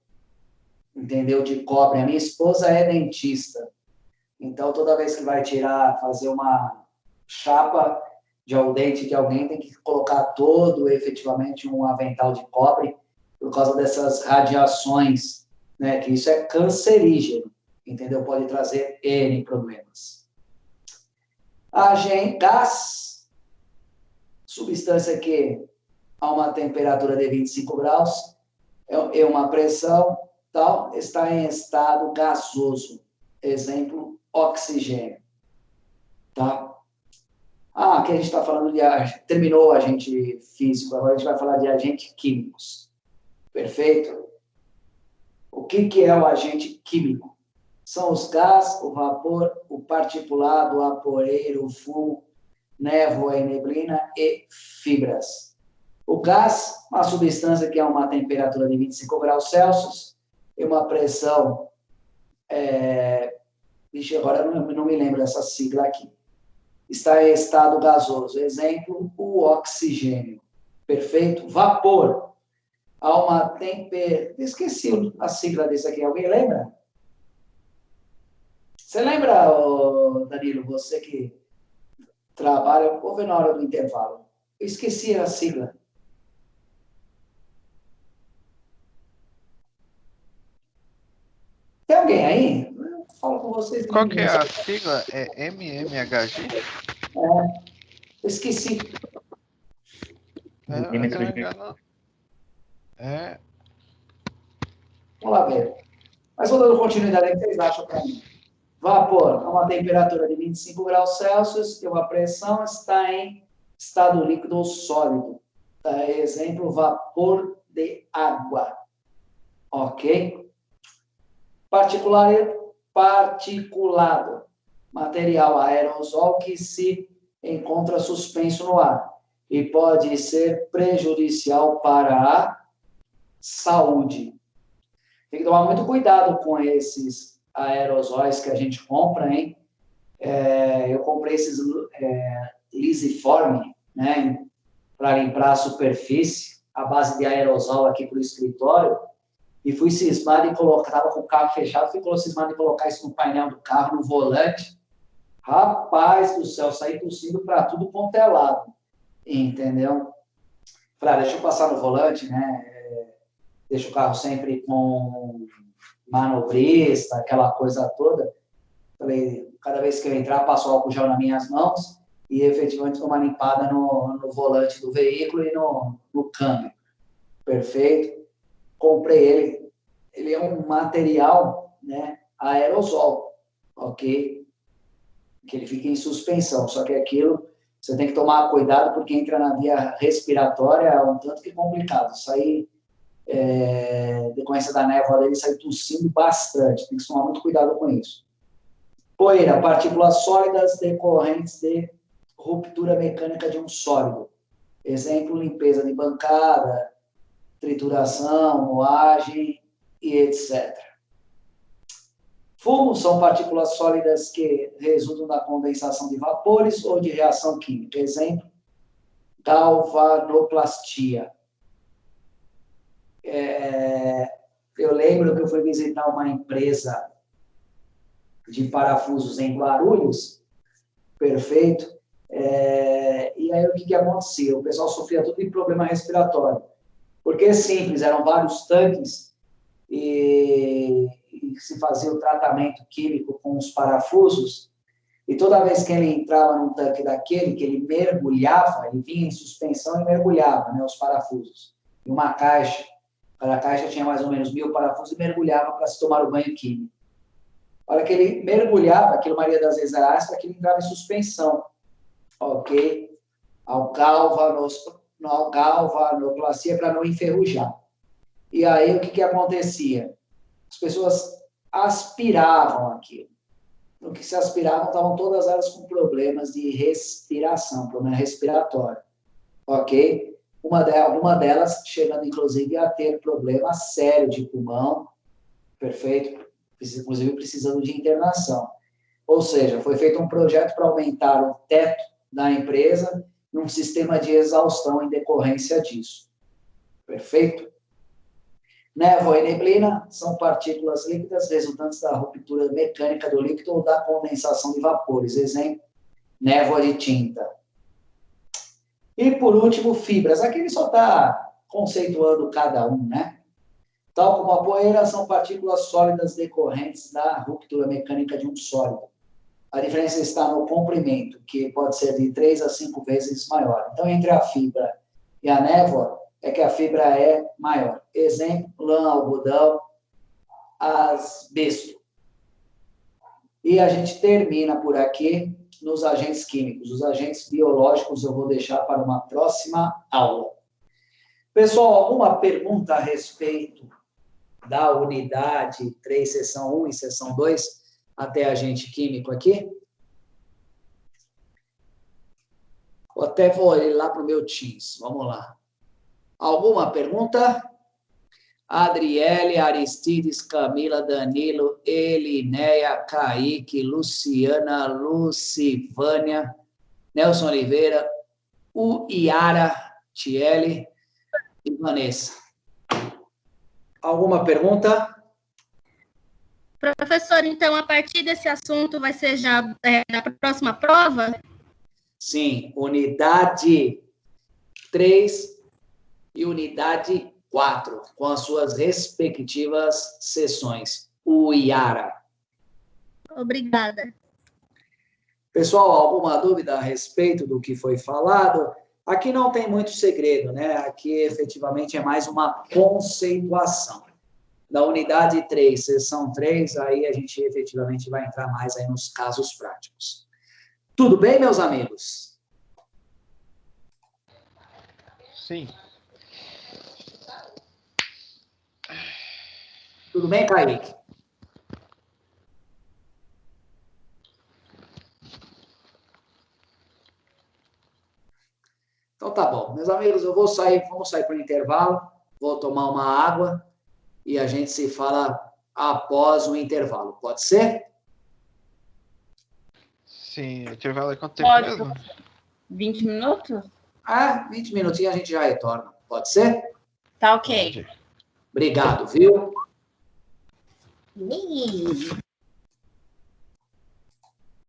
entendeu, de cobre. A minha esposa é dentista, então toda vez que vai fazer uma chapa o dente de alguém, tem que colocar todo, efetivamente, um avental de cobre por causa dessas radiações, né? Que isso é cancerígeno, entendeu? Pode trazer N problemas. Gás, substância que a uma temperatura de 25 graus e uma pressão tal, está em estado gasoso. Exemplo, oxigênio. Tá? Aqui a gente está falando de... Terminou o agente físico, agora a gente vai falar de agentes químicos. Perfeito? O que é o agente químico? São os gás, o vapor, o particulado, o vaporeiro, o fumo, névoa e neblina e fibras. O gás, uma substância que é uma temperatura de 25 graus Celsius e uma pressão... agora eu não me lembro dessa sigla aqui. Está em estado gasoso. Exemplo, o oxigênio. Perfeito? Vapor. A uma temperatura... Esqueci a sigla desse aqui. Alguém lembra? Você lembra, Danilo, você que trabalha... Vou ver na hora do intervalo. Eu esqueci a sigla. Tem alguém aí? Eu falo com vocês. Qual que é a sigla? É MMHG? Eu esqueci. Vamos lá ver. Mas vou dando continuidade aí, o que vocês acham para mim? Vapor, a uma temperatura de 25 graus Celsius e uma pressão está em estado líquido ou sólido. Exemplo, vapor de água. Ok? Particulado. Material aerosol que se encontra suspenso no ar e pode ser prejudicial para a saúde. Tem que tomar muito cuidado com esses aerosóis que a gente compra, hein? Eu comprei esses Lisiforme, né? Para limpar a superfície, a base de aerosol aqui para o escritório, e fui cismado em colocar, estava com o carro fechado, fui cismado em colocar isso no painel do carro, no volante. Rapaz do céu, saí tossindo para tudo quanto é lado, entendeu? Falei, deixa eu passar no volante, né? Deixa o carro sempre com manobrista, aquela coisa toda. Falei, cada vez que eu entrar, passo álcool gel nas minhas mãos e efetivamente dou uma limpada no volante do veículo e no câmbio. Perfeito? Comprei ele. Ele é um material, né, aerosol, ok? Que ele fica em suspensão. Só que aquilo, você tem que tomar cuidado porque entra na via respiratória, é um tanto que complicado. Sair... decorrência da névoa dele, sai tossindo bastante, tem que tomar muito cuidado com isso. Poeira, partículas sólidas decorrentes de ruptura mecânica de um sólido. Exemplo, limpeza de bancada, trituração, moagem e etc. Fumos são partículas sólidas que resultam da condensação de vapores ou de reação química. Exemplo, galvanoplastia. Eu lembro que eu fui visitar uma empresa de parafusos em Guarulhos, perfeito, e aí o que acontecia? O pessoal sofria tudo de problema respiratório, porque é simples, eram vários tanques e se fazia o tratamento químico com os parafusos, e toda vez que ele entrava num tanque daquele, que ele mergulhava, ele vinha em suspensão e mergulhava, né, os parafusos, em uma caixa. Cada caixa tinha mais ou menos 1000 parafusos e mergulhava para se tomar o banho químico. A hora que ele mergulhava, aquilo, maioria das vezes era ácido, aquilo entrava em suspensão. Ok? Ao galvanoplastia para não enferrujar. E aí, o que acontecia? As pessoas aspiravam aquilo. No que se aspiravam, estavam todas elas com problemas de respiração, problema respiratório. Ok? Uma delas chegando, inclusive, a ter problema sério de pulmão, perfeito, inclusive precisando de internação. Ou seja, foi feito um projeto para aumentar o teto da empresa num sistema de exaustão em decorrência disso. Perfeito? Névoa e neblina são partículas líquidas resultantes da ruptura mecânica do líquido ou da condensação de vapores. Exemplo, névoa de tinta. E, por último, fibras. Aqui ele só está conceituando cada um, né? Tal como a poeira, são partículas sólidas decorrentes da ruptura mecânica de um sólido. A diferença está no comprimento, que pode ser de 3 a 5 vezes maior. Então, entre a fibra e a névoa, é que a fibra é maior. Exemplo, lã, algodão, asbesto. E a gente termina por aqui nos agentes químicos. Os agentes biológicos eu vou deixar para uma próxima aula. Pessoal, alguma pergunta a respeito da unidade 3, seção 1 e seção 2, até agente químico aqui? Eu até vou olhar lá para o meu Teams. Vamos lá. Alguma pergunta? Adriele, Aristides, Camila, Danilo, Elinéia, Kaique, Luciana, Lucivânia, Nelson Oliveira, Iara, Tiele e Vanessa. Alguma pergunta? Professor, então, a partir desse assunto vai ser já na próxima prova? Sim, unidade 3 e unidade 4, com as suas respectivas sessões. O Iara. Obrigada. Pessoal, alguma dúvida a respeito do que foi falado? Aqui não tem muito segredo, né? Aqui, efetivamente, é mais uma conceituação. Da unidade 3, sessão 3, aí a gente efetivamente vai entrar mais aí nos casos práticos. Tudo bem, meus amigos? Sim. Tudo bem, Kaique? Então tá bom. Meus amigos, vamos sair para o intervalo, vou tomar uma água e a gente se fala após o intervalo. Pode ser? Sim, o intervalo é quanto tempo Pode. mesmo? 20 minutos? 20 minutinhos a gente já retorna. Pode ser? Tá ok. Pode. Obrigado, viu?